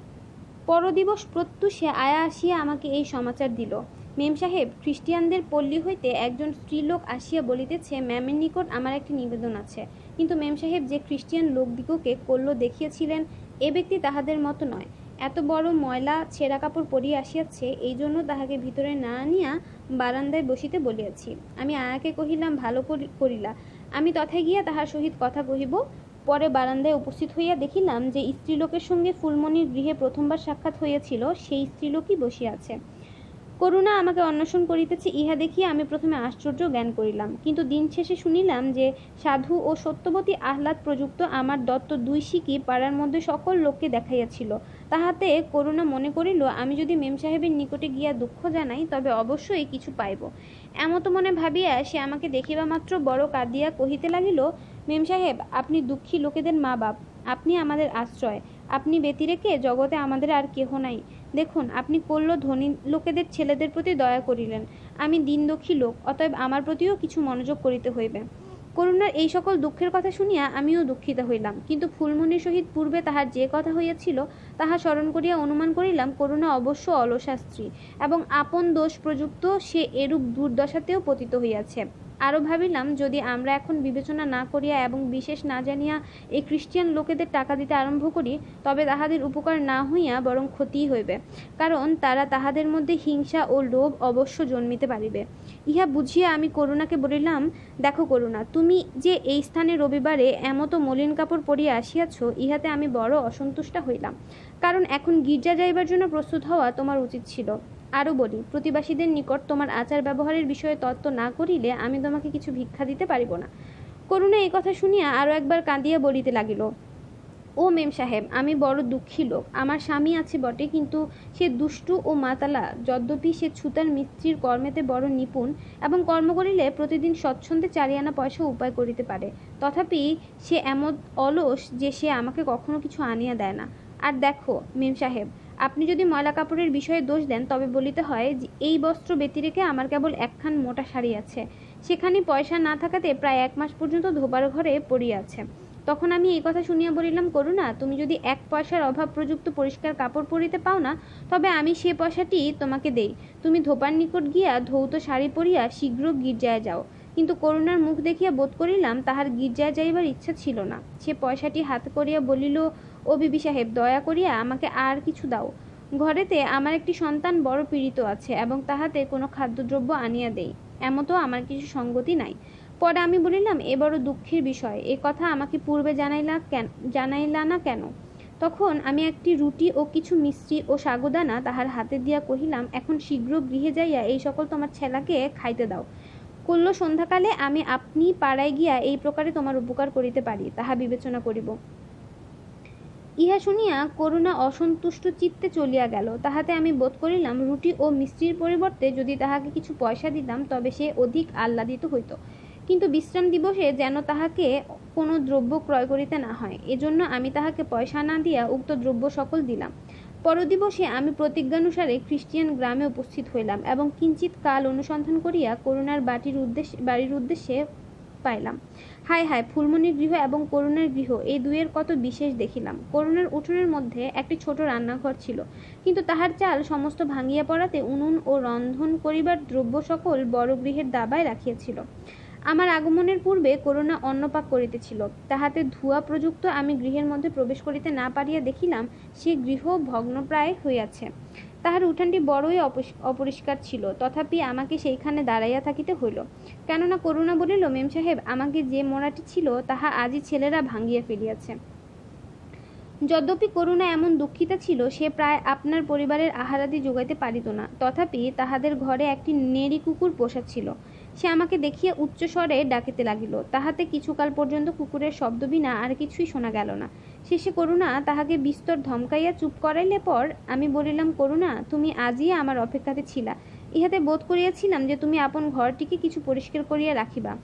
পরদিবস প্রত্যুষে আয়া আসিয়া আমাকে এই সমাচার দিল, মেম সাহেব, খ্রিস্টিয়ানদের পল্লী হইতে একজন স্ত্রীলোক আসিয়া বলিতেছে, ম্যামের নিকট আমার একটি নিবেদন আছে। কিন্তু মেম সাহেব যে খ্রিস্টিয়ান লোকদিগকে কল্য দেখিয়েছিলেন, এ ব্যক্তি তাহাদের মতো নয়। এত বড় ময়লা ছেঁড়া কাপড় পরিয়া আসিয়াছে, এই জন্য তাহাকে ভিতরে না আনিয়া বারান্দায় বসিতে বলিয়াছি। আমি আয়াকে কহিলাম, ভালো করিলা, আমি তথায় গিয়া তাহার সহিত কথা কহিব। পরে বারান্দায় উপস্থিত হইয়া দেখিলাম যে স্ত্রীলোকের সঙ্গে ফুলমণির গৃহে প্রথমবার সাক্ষাৎ হইয়াছিল, সেই স্ত্রীলোকই বসিয়া আছে। করুণা আমাকে অন্বেষণ করিতেছে, ইহা দেখিয়া আমি প্রথমে আশ্চর্য জ্ঞান করিলাম, কিন্তু দিন শেষে শুনিলাম যে সাধু ও সত্যবতী আহ্লাদ প্রযুক্ত আমার দত্ত 2 সিকি পাড়ার মধ্যে সকল লোককে দেখাইয়াছিল। তাহাতে করুণা মনে করিল, আমি যদি মেম সাহেবের নিকটে গিয়া দুঃখ জানাই তবে অবশ্যই কিছু পাইব। এমত মনে ভাবিয়া সে আমাকে দেখিবা মাত্র বড় কাঁদিয়া কহিতে লাগিল, মেম সাহেব, আপনি দুঃখী লোকেদের মা বাপ, আপনি আমাদের আশ্রয়, আপনি ব্যতিরেকে জগতে আমাদের আর কেহ নাই। দেখুন, আপনি করল ধনী লোকেদের ছেলেদের প্রতি দয়া করিলেন, আমি দীনদুঃখী লোক, অতএব আমার প্রতিও কিছু মনোযোগ করিতে হইবে। করুণার এই সকল দুঃখের কথা শুনিয়া আমিও দুঃখিত হইলাম, কিন্তু ফুলমণির সহিত পূর্বে তাহার যে কথা হইয়াছিল তাহা স্মরণ করিয়া অনুমান করিলাম করুণা অবশ্য অলসা স্ত্রী, এবং আপন দোষ প্রযুক্ত সে এরূপ দুর্দশাতেও পতিত হইয়াছে। আরও ভাবিলাম, যদি আমরা এখন বিবেচনা না করিয়া এবং বিশেষ না জানিয়া এই খ্রিস্টিয়ান লোকেদের টাকা দিতে আরম্ভ করি, তবে তাহাদের উপকার না হইয়া বরং ক্ষতিই হইবে, কারণ তারা তাহাদের মধ্যে হিংসা ও লোভ অবশ্য জন্মিতে পারিবে। ইহা বুঝিয়া আমি করুণাকে বলিলাম, দেখো করুণা, তুমি যে এই স্থানে রবিবারে এমতো মলিন কাপড় পরিয়া আসিয়াছ, ইহাতে আমি বড় অসন্তুষ্ট হইলাম, কারণ এখন গির্জা যাইবার জন্য প্রস্তুত হওয়া তোমার উচিত ছিল। আরও বলি, প্রতিবাসীদের নিকট তোমার আচার ব্যবহারের বিষয়ে তত্ত্ব না করিলে আমি তোমাকে কিছু ভিক্ষা দিতে পারিব না। করুণা এই কথা শুনিয়া আরও একবার কাঁদিয়া বলিতে লাগিল, ও মেম সাহেব, আমি বড় দুঃখী লোক। আমার স্বামী আছে বটে, কিন্তু সে দুষ্টু ও মাতালা। যদ্যপি সে ছুতার মিস্ত্রির কর্মেতে বড় নিপুণ এবং কর্ম করিলে প্রতিদিন স্বচ্ছন্দে 4 আনা পয়সা উপায় করিতে পারে, তথাপি সে এমন অলস যে সে আমাকে কখনো কিছু আনিয়া দেয় না। আর দেখো মেম সাহেব, আপনি যদি ময়লা কাপড়ের বিষয়ে দোষ দেন তবে বলিতে হয় যে এই বস্ত্র ব্যতিরেকে আমার কেবল একখান মোটা শাড়ি আছে, সেখানে পয়সা না থাকাতে প্রায় 1 মাস পর্যন্ত ধোবার ঘরে পড়িয়া আছে। তখন আমি এই কথা শুনিয়া বলিলাম, করুণা, তুমি যদি 1 পয়সার অভাব প্রযুক্ত পরিষ্কার কাপড় পরিতে পাও না, তবে আমি সে পয়সাটি তোমাকে দেই, তুমি ধোপার নিকট গিয়া ধৌত শাড়ি পরিয়া শীঘ্র গির্জায় যাও। কিন্তু করুণার মুখ দেখিয়া বোধ করিলাম তাহার গির্জায় যাইবার ইচ্ছা ছিল না। সে পয়সাটি হাত করিয়া বলিল, ও বিবি সাহেব, দয়া করিয়া আমাকে আর কিছু দাও। ঘরেতে আমার একটি সন্তান বড় পীড়িত আছে এবং তাহাতে কোনো খাদ্যদ্রব্য আনিয়া দেই, এমতো আমার কিছু সঙ্গতি নাই। পরে আমি বলিলাম, এ বড় দুঃখের বিষয়, এ কথা আমাকে পূর্বে জানাইলা না কেন? তখন আমি একটি রুটি ও কিছু মিষ্টি ও সাগুদানা তাহার হাতে দিয়া কহিলাম, এখন শীঘ্র গৃহে যাইয়া এই সকল তোমার ছেলাকে খাইতে দাও। কল্য সন্ধ্যাকালে আমি আপনি পাড়ায় গিয়া এই প্রকারে তোমার উপকার করিতে পারি, তাহা বিবেচনা করিব। ইহা শুনিয়া করুণা অসন্তুষ্ট চিত্তে চলিয়া গেল। তাহাতে আমি বোধ করিলাম, রুটি ও মিষ্টির পরিবর্তে যদি তাহাকে কিছু পয়সা দিতাম তবে সে অধিক আহ্লাদিত হইত, কিন্তু বিশ্রাম দিবসে যেন তাহাকে কোনো দ্রব্য ক্রয় করিতে না হয়, এজন্য আমি তাহাকে পয়সা না দিয়া উক্ত দ্রব্য সকল দিলাম। পরদিবসে আমি প্রতিজ্ঞানুসারে খ্রিস্টিয়ান গ্রামে উপস্থিত হইলাম এবং কিঞ্চিৎ কাল অনুসন্ধান করিয়া করুণার বাড়ির উদ্দেশ্যে পাইলাম। হায় হায়, ফুলমণির গৃহ এবং করুণার গৃহ, এই দুয়ের কত বিশেষ দেখিলাম। করুণার উঠোনের মধ্যে একটি ছোট রান্নাঘর ছিল, কিন্তু তাহার চাল সমস্ত ভাঙিয়া পড়াতে উনুন ও রন্ধন করিবার দ্রব্য সকল বড় গৃহের দাবায় রাখিয়াছিল। আমার আগমনের পূর্বে করুণা অন্নপাক করিতেছিল, তাহাতে ধোঁয়া প্রযুক্ত আমি গৃহের মধ্যে প্রবেশ করিতে না পারিয়া দেখিলাম সে গৃহ ভগ্নপ্রায় হইয়াছে। তাহার উঠানটি বড়ই অপরিষ্কার ছিল, তথাপি আমাকে সেইখানে দাঁড়াইয়া থাকিতে হইল, কেননা করুণা বলিল, মেম সাহেব, আমাকে যে মোড়াটি ছিল তাহা আজই ছেলেরা ভাঙিয়া ফেলিয়াছে। যদ্যপি করুণা এমন দুঃখিতা ছিল, সে প্রায় আপনার পরিবারের আহারাদি যোগাইতে পারিত না, তথাপি তাহাদের ঘরে একটি নেড়ি কুকুর পোষা ছিল। সে আমাকে দেখিয়া উচ্চস্বরে ডাকিতে লাগিল, তাহাতে কিছুকাল পর্যন্ত কুকুরের শব্দ বিনা আর কিছুই শোনা গেল না। শেষে করুণা তাহাকে বিস্তর ধমকাইয়া চুপ করাইলে পর আমি বলিলাম, করুণা, তুমি আজই আমার অপেক্ষাতে ছিলা, ইহাতে বোধ করিয়াছিলাম যে তুমি আপন ঘরটিকে কিছু পরিষ্কার করিয়া রাখিবা।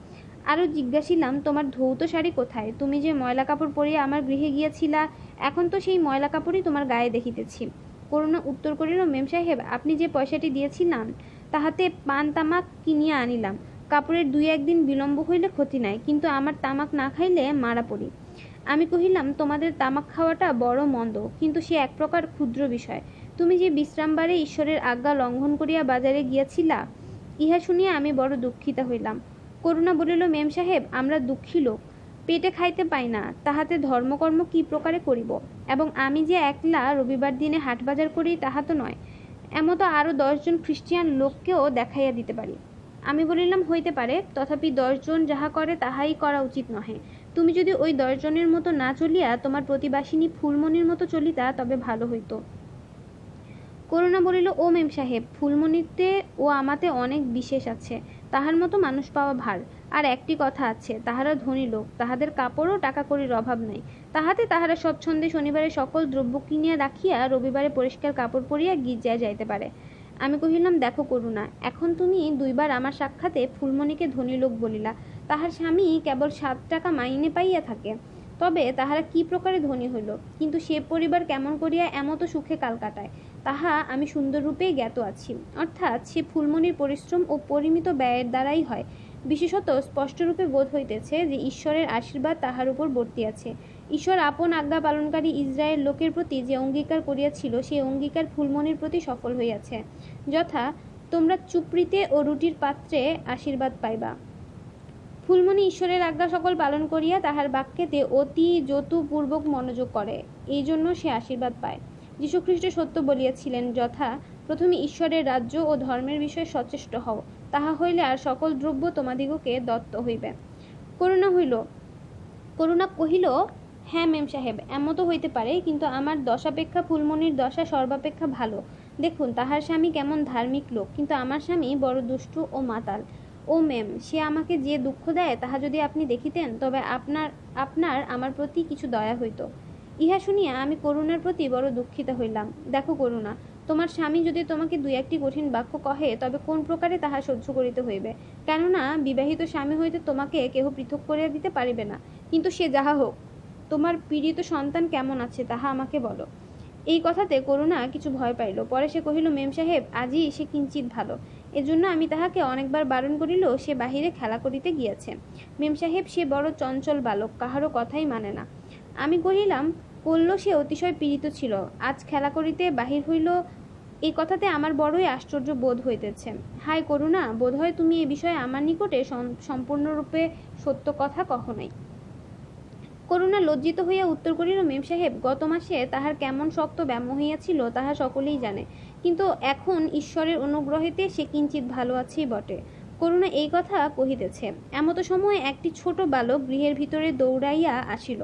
আরও জিজ্ঞাসিলাম, তোমার ধৌত শাড়ি কোথায়? তুমি যে ময়লা কাপড় পরিয়া আমার গৃহে গিয়াছিলা, এখন তো সেই ময়লা কাপড়ই তোমার গায়ে দেখিতেছি। করুণা উত্তর করিল, মেম সাহেব, আপনি যে পয়সাটি দিয়েছিলেন তাহাতে পান তামাক কিনিয়া আনিলাম। কাপড়ের 2-1 দিন বিলম্ব হইলে ক্ষতি নাই, কিন্তু আমার তামাক না খাইলে মারা পড়ি। আমি কহিলাম, তোমাদের তামাক খাওয়াটা বড় মন্দ, কিন্তু সে এক প্রকার ক্ষুদ্র বিষয়। তুমি যে বিশ্রামবারে ঈশ্বরের আজ্ঞা লঙ্ঘন করিয়া বাজারে গিয়াছিলা, ইহা শুনিয়া আমি বড় দুঃখিতা হইলাম। করুণা বলিল, মেম সাহেব, আমরা দুঃখী লোক, পেটে খাইতে পাই না, তাহাতে ধর্মকর্ম কি প্রকারে করিব? এবং আমি যে একলা রবিবার দিনে হাটবাজার করি তাহা তো নয়, এমতো আরও 10 জন খ্রিস্টিয়ান লোককেও দেখাইয়া দিতে পারি। আমি বলিলাম, হইতে পারে, তথাপি 10 জন যাহা করে তাহাই করা উচিত নহে। তুমি যদি ওই 10 জনের মতো না চলিয়া তোমার প্রতিবাসিনী ফুলমণির মতো চলিতা, তবে ভালো হইত। করুণা বলিল, ও মেম সাহেব, ফুলমণিতে ও আমাতে অনেক বিশেষ আছে, তাহার মতো মানুষ পাওয়া ভার। আর একটি কথা আছে, তাহারা ধনী লোক, তাহাদের কাপড়ও টাকা কড়ির অভাব নাই, তাহাতে তাহারা স্বচ্ছন্দে শনিবারে সকল দ্রব্য কিনিয়া রাখিয়া রবিবারে পরিষ্কার কাপড় পরিয়া গির্জায় যাইতে পারে। আমি কহিলাম, দেখো করুণা, এখন তুমি 2 বার আমার সাক্ষাতে ফুলমণিকে ধনী লোক বলিলা। তাহার স্বামী কেবল 7 টাকা মাইনে পাইয়া থাকে, তবে তাহারা কি প্রকারে ধনী হইল, কিন্তু সে পরিবার কেমন করিয়া এমতো সুখে কাল কাটায়, তাহা আমি সুন্দররূপেই জ্ঞাত আছি। অর্থাৎ সে ফুলমণির পরিশ্রম ও পরিমিত ব্যয়ের দ্বারাই হয়। বিশেষত স্পষ্টরূপে বোধ হইতেছে যে ঈশ্বরের আশীর্বাদ তাহার উপর বর্তিয়াছে। ঈশ্বর আপন আজ্ঞা পালনকারী ইসরায়েল লোকের প্রতি যে অঙ্গীকার করিয়াছিল, সেই অঙ্গীকার ফুলমণির প্রতি সফল হইয়াছে। যথা, তোমরা চুপড়িতে ও রুটির পাত্রে আশীর্বাদ পাইবা। ফুলমণি ঈশ্বরের আজ্ঞা সকল পালন করিয়া তাহার বাক্যেতে অতি যতুপূর্বক মনোযোগ করে, এই জন্য সে আশীর্বাদ পায়। যীশুখ্রিস্ট সত্য বলিয়াছিলেন, যথা, প্রথমে ঈশ্বরের রাজ্য ও ধর্মের বিষয়ে সচেষ্ট হও, তাহা হইলে আর সকল দ্রব্য তোমাদিগকে দত্ত হইবে। করুণা কহিল, হ্যাঁ মেম সাহেব, এমতো হইতে পারে, কিন্তু আমার দশাপেক্ষা ফুলমণির দশা সর্বাপেক্ষা ভালো। দেখুন, তাহার স্বামী কেমন ধার্মিক লোক, কিন্তু আমার স্বামী বড় দুষ্টু ও মাতাল। ও মেম, সে আমাকে যে দুঃখ দেয় তাহা যদি আপনি দেখিতেন, তবে আপনার আমার প্রতি কিছু দয়া হইত। ইহা শুনিয়া আমি করুণার প্রতি বড় দুঃখিত হইলাম। দেখো করুণা, তোমার স্বামী যদি তোমাকে 2-1টি কঠিন বাক্য কহে, তবে কোন প্রকারে তাহা সহ্য করিতে হইবে, কেননা বিবাহিত স্বামী হইতে তোমাকে কেহ পৃথক করিয়া দিতে পারিবে না। কিন্তু সে যাহা হোক, তোমার পীড়িত সন্তান কেমন আছে তাহা আমাকে বলো। এই কথাতে করুণা কিছু ভয় পাইল। পরে সে কহিল, মেম সাহেব, আজই সে কিঞ্চিত ভালো, এজন্য আমি তাহাকে অনেকবার বারণ করিলেও সে বাহিরে খেলা করিতে গিয়াছে। মেম সাহেব, সে বড় চঞ্চল বালক, কাহারও কথাই মানে না। আমি কহিলাম, কল্য সে অতিশয় পীড়িত ছিল, আজ খেলা করিতে বাহির হইল, এই কথাতে আমার বড়ই আশ্চর্য বোধ হইতেছে। হায় করুণা, বোধ হয় তুমি এ বিষয়ে আমার নিকটে সম্পূর্ণরূপে সত্য কথা কহো নাই। করুণা লজ্জিত হইয়া উত্তর করিল, মেম সাহেব, গত মাসে তাহার কেমন শক্ত ব্যামো হইয়াছিল তাহা সকলেই জানে, কিন্তু এখন ঈশ্বরের অনুগ্রহেতে সে কিঞ্চিত ভালো আছেই বটে। করুণা এই কথা কহিতেছে, এমতো সময়ে একটি ছোট বালক গৃহের ভিতরে দৌড়াইয়া আসিল।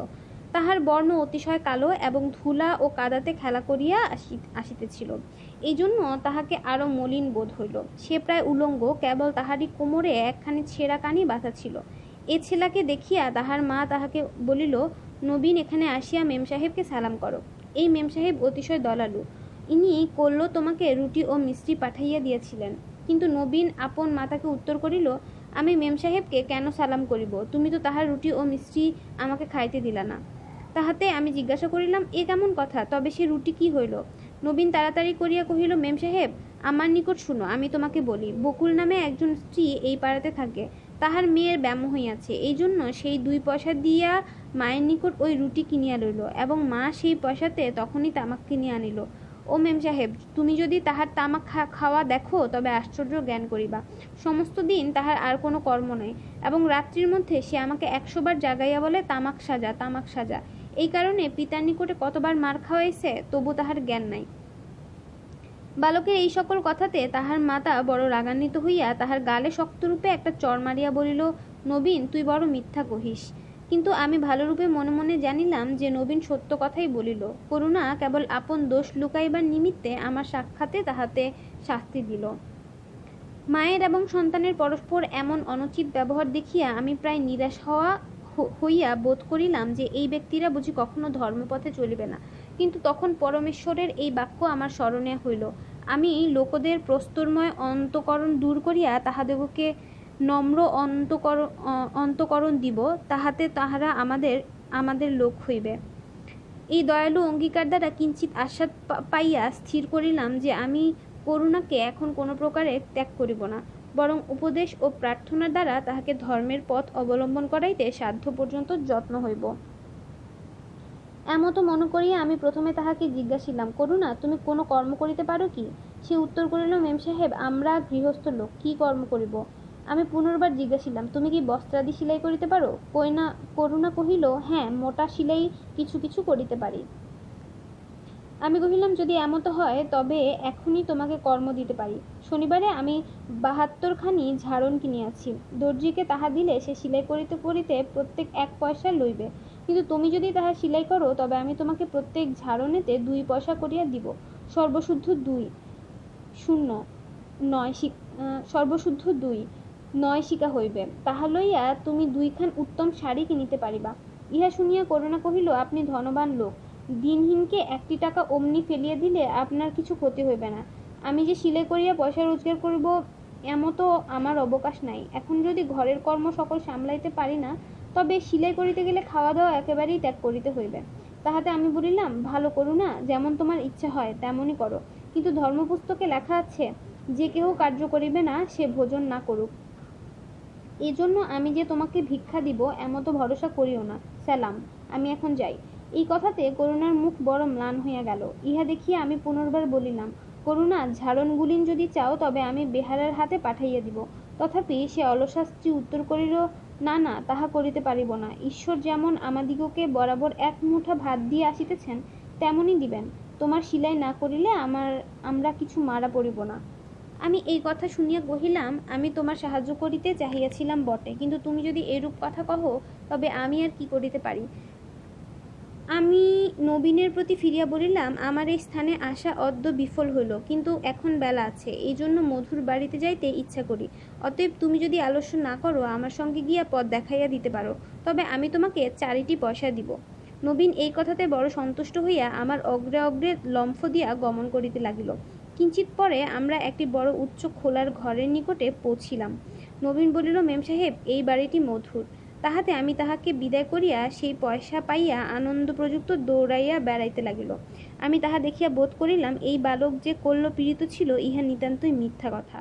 তাহার বর্ণ অতিশয় কালো এবং ধুলা ও কাদাতে খেলা করিয়া আসিতেছিল, এই জন্য তাহাকে আরো মলিন বোধ হইল। সে প্রায় উলঙ্গ, কেবল তাহারই কোমরে একখানি ছেঁড়া কানি বাঁধা ছিল। এ ছেলেকে দেখিয়া তাহার মা তাহাকে বলিল, নবীন, এখানে আসিয়া মেম সাহেবকে সালাম করো। এই মেম সাহেব অতিশয় দয়ালু, ইনি কল্য তোমাকে রুটি ও মিষ্টি পাঠাইয়া দিয়াছিলেন। কিন্তু নবীন আপন মাতাকে উত্তর করিল, আমি মেম সাহেবকে কেন সালাম করিব, তুমি তো তাহার রুটি ও মিষ্টি আমাকে খাইতে দিলা না। তাহাতে আমি জিজ্ঞাসা করিলাম, এ কেমন কথা, তবে সে রুটি কি হইল? নবীন তাড়াতাড়ি করিয়া কহিল, মেম সাহেব, আমার নিকট শুনো, আমি তোমাকে বলি। বকুল নামে একজন স্ত্রী এই পাড়াতে থাকে, তাহার মেয়ের ব্যামো হইয়াছে, এই জন্য সেই 2 পয়সা দিয়া মায়ের নিকট ওই রুটি কিনিয়া লইল, এবং মা সেই পয়সাতে তখনই তামাক কিনিয়া আনিল। ও মেম সাহেব, তুমি যদি তাহার তামাক খাওয়া দেখো, তবে আশ্চর্য জ্ঞান করিবা। সমস্ত দিন তাহার আর কোনো কর্ম নাই, এবং রাত্রির মধ্যে সে আমাকে 100 বার জাগাইয়া বলে, তামাক সাজা, তামাক সাজা। এই কারণে পিতার নিকটে কতবার মার খাওয়াইছে, তবু তাহার জ্ঞান নাই। বালকের এই সকল কথাতে তাহার মাতা বড় রাগান্বিত হইয়া তাহার গালে শক্তরূপে একটা চড় মারিয়া বলিল, নবীন, তুই বড় মিথ্যা কহিস। কিন্তু আমি ভালোরূপে মনে মনে জানিলাম যে নবীন সত্য কথাই বলিল। করুণা কেবল আপন দোষ লুকাইবার নিমিত্তে আমার সাক্ষাতে তাহাতে শাস্তি দিল। মায়ের এবং সন্তানের পরস্পর এমন অনুচিত ব্যবহার দেখিয়া আমি প্রায় নিরাশ হইয়া বোধ করিলাম যে এই ব্যক্তিরা বুঝি কখনো ধর্মপথে চলিবে না। কিন্তু তখন পরমেশ্বরের এই বাক্য আমার স্মরণে হইল, আমি লোকদের প্রস্তরময় অন্তঃকরণ দূর করিয়া তাহাদিগকে নম্র অন্তঃকরণ দিব, তাহাতে তাহারা আমাদের লোক হইবে। এই দয়ালু অঙ্গীকার দ্বারা কিঞ্চিত আশ্বাদ পাইয়া স্থির করিলাম যে আমি করুণাকে এখন কোনো প্রকারে ত্যাগ করিব না, বরং উপদেশ ও প্রার্থনার দ্বারা তাহাকে ধর্মের পথ অবলম্বন করাইতে সাধ্য পর্যন্ত যত্ন হইব। এমতো মনে করিয়া আমি প্রথমে তাহাকে জিজ্ঞাসিলাম, করুণা, তুমি কোনো কর্ম করিতে পারো কি? সে উত্তর করিল, মেম সাহেব, আমরা গৃহস্থ লোক, কি কর্ম করিব? আমি পুনর্বার জিজ্ঞাসিলাম, তুমি কি বস্ত্রাদি সেলাই করিতে পারো? করুণা কহিল, হ্যাঁ, মোটা সেলাই কিছু কিছু করিতে পারি। আমি কহিলাম, যদি এমতো হয় তবে এখনই তোমাকে কর্ম দিতে পারি। শনিবারে আমি ৭২খানি ঝাড়ন কিনিয়াছি, দর্জিকে তাহা দিলে সে সেলাই করিতে করিতে প্রত্যেক ১ পয়সা লইবে, কিন্তু তুমি যদি তাহা সেলাই করো তবে আমি তোমাকে প্রত্যেক ঝাড়নেতে ২ পয়সা করিয়া দিব। সর্বশুদ্ধ ২ শূন্য ৯ সর্বশুদ্ধ ২ ৯ শিকা হইবে, তাহা লইয়া তুমি ২খান উত্তম শাড়ি কিনিতে পারিবা। ইহা শুনিয়া করুণা কহিল, আপনি ধনবান লোক, দিনহীনকে ১টি টাকা অমনি ফেলিয়া দিলে আপনার কিছু ক্ষতি হইবে না। আমি যে সেলাই করিয়া পয়সা রোজগার করিব এমতো আমার অবকাশ নাই। এখন যদি ঘরের কর্ম সকল সামলাইতে পারি না, তবে সেলাই করিতে গেলে খাওয়া দাওয়া একেবারেই ত্যাগ করিতে হইবে। তাহাতে আমি বলিলাম, ভালো করুণা, যেমন তোমার ইচ্ছা হয় তেমনই করো, কিন্তু ধর্মপুস্তকে লেখা আছে, যে কেহ কার্য করিবে না সে ভোজন না করুক। এজন্য আমি যে তোমাকে ভিক্ষা দিব এমতো ভরসা করিও না। সালাম, আমি এখন যাই। এই কথাতে করুণার মুখ বড় ম্লান হইয়া গেল। ইহা দেখিয়া আমি পুনর্বার বলিলাম, করুণা, ঝাড়নগুলিন যদি চাও তবে আমি বেহারার হাতে পাঠাইয়া দিব। তথাপি সে অলসা স্ত্রী উত্তর করিল, না না, তাহা করিতে পারিব না। ঈশ্বর যেমন আমাদিগকে বরাবর ১ মুঠা ভাত দিয়ে আসিতেছেন তেমনই দিবেন। তোমার সেলাই না করিলে আমরা কিছু মারা পড়িব না। আমি এই কথা শুনিয়া কহিলাম, আমি তোমার সাহায্য করিতে চাহিয়াছিলাম বটে, কিন্তু তুমি যদি এরূপ কথা কহ তবে আমি আর কি করিতে পারি। আমি নবীনের প্রতি ফিরিয়া বলিলাম, আমার এই স্থানে আসা অদ্য বিফল হইল, কিন্তু এখন বেলা আছে, এই জন্য মধুর বাড়িতে যাইতে ইচ্ছা করি। অতএব তুমি যদি আলস্য না করো আমার সঙ্গে গিয়া পথ দেখাইয়া দিতে পারো, তবে আমি তোমাকে ৪টি পয়সা দিব। নবীন এই কথাতে বড় সন্তুষ্ট হইয়া আমার অগ্রে অগ্রে লম্ফ দিয়া গমন করিতে লাগিল। কিঞ্চিৎ পরে আমরা একটি বড় উচ্চ খোলার ঘরের নিকটে পৌঁছিলাম। নবীন বলিল, মেম সাহেব, এই বাড়িটি মধুর। তাহাতে আমি তাহাকে বিদায় করিয়া সেই পয়সা পাইয়া আনন্দপ্রযুক্ত দৌড়াইয়া বেড়াইতে লাগিল। আমি তাহা দেখিয়া বোধ করিলাম, এই বালক যে কল্য পীড়িত ছিল ইহা নিতান্তই মিথ্যা কথা।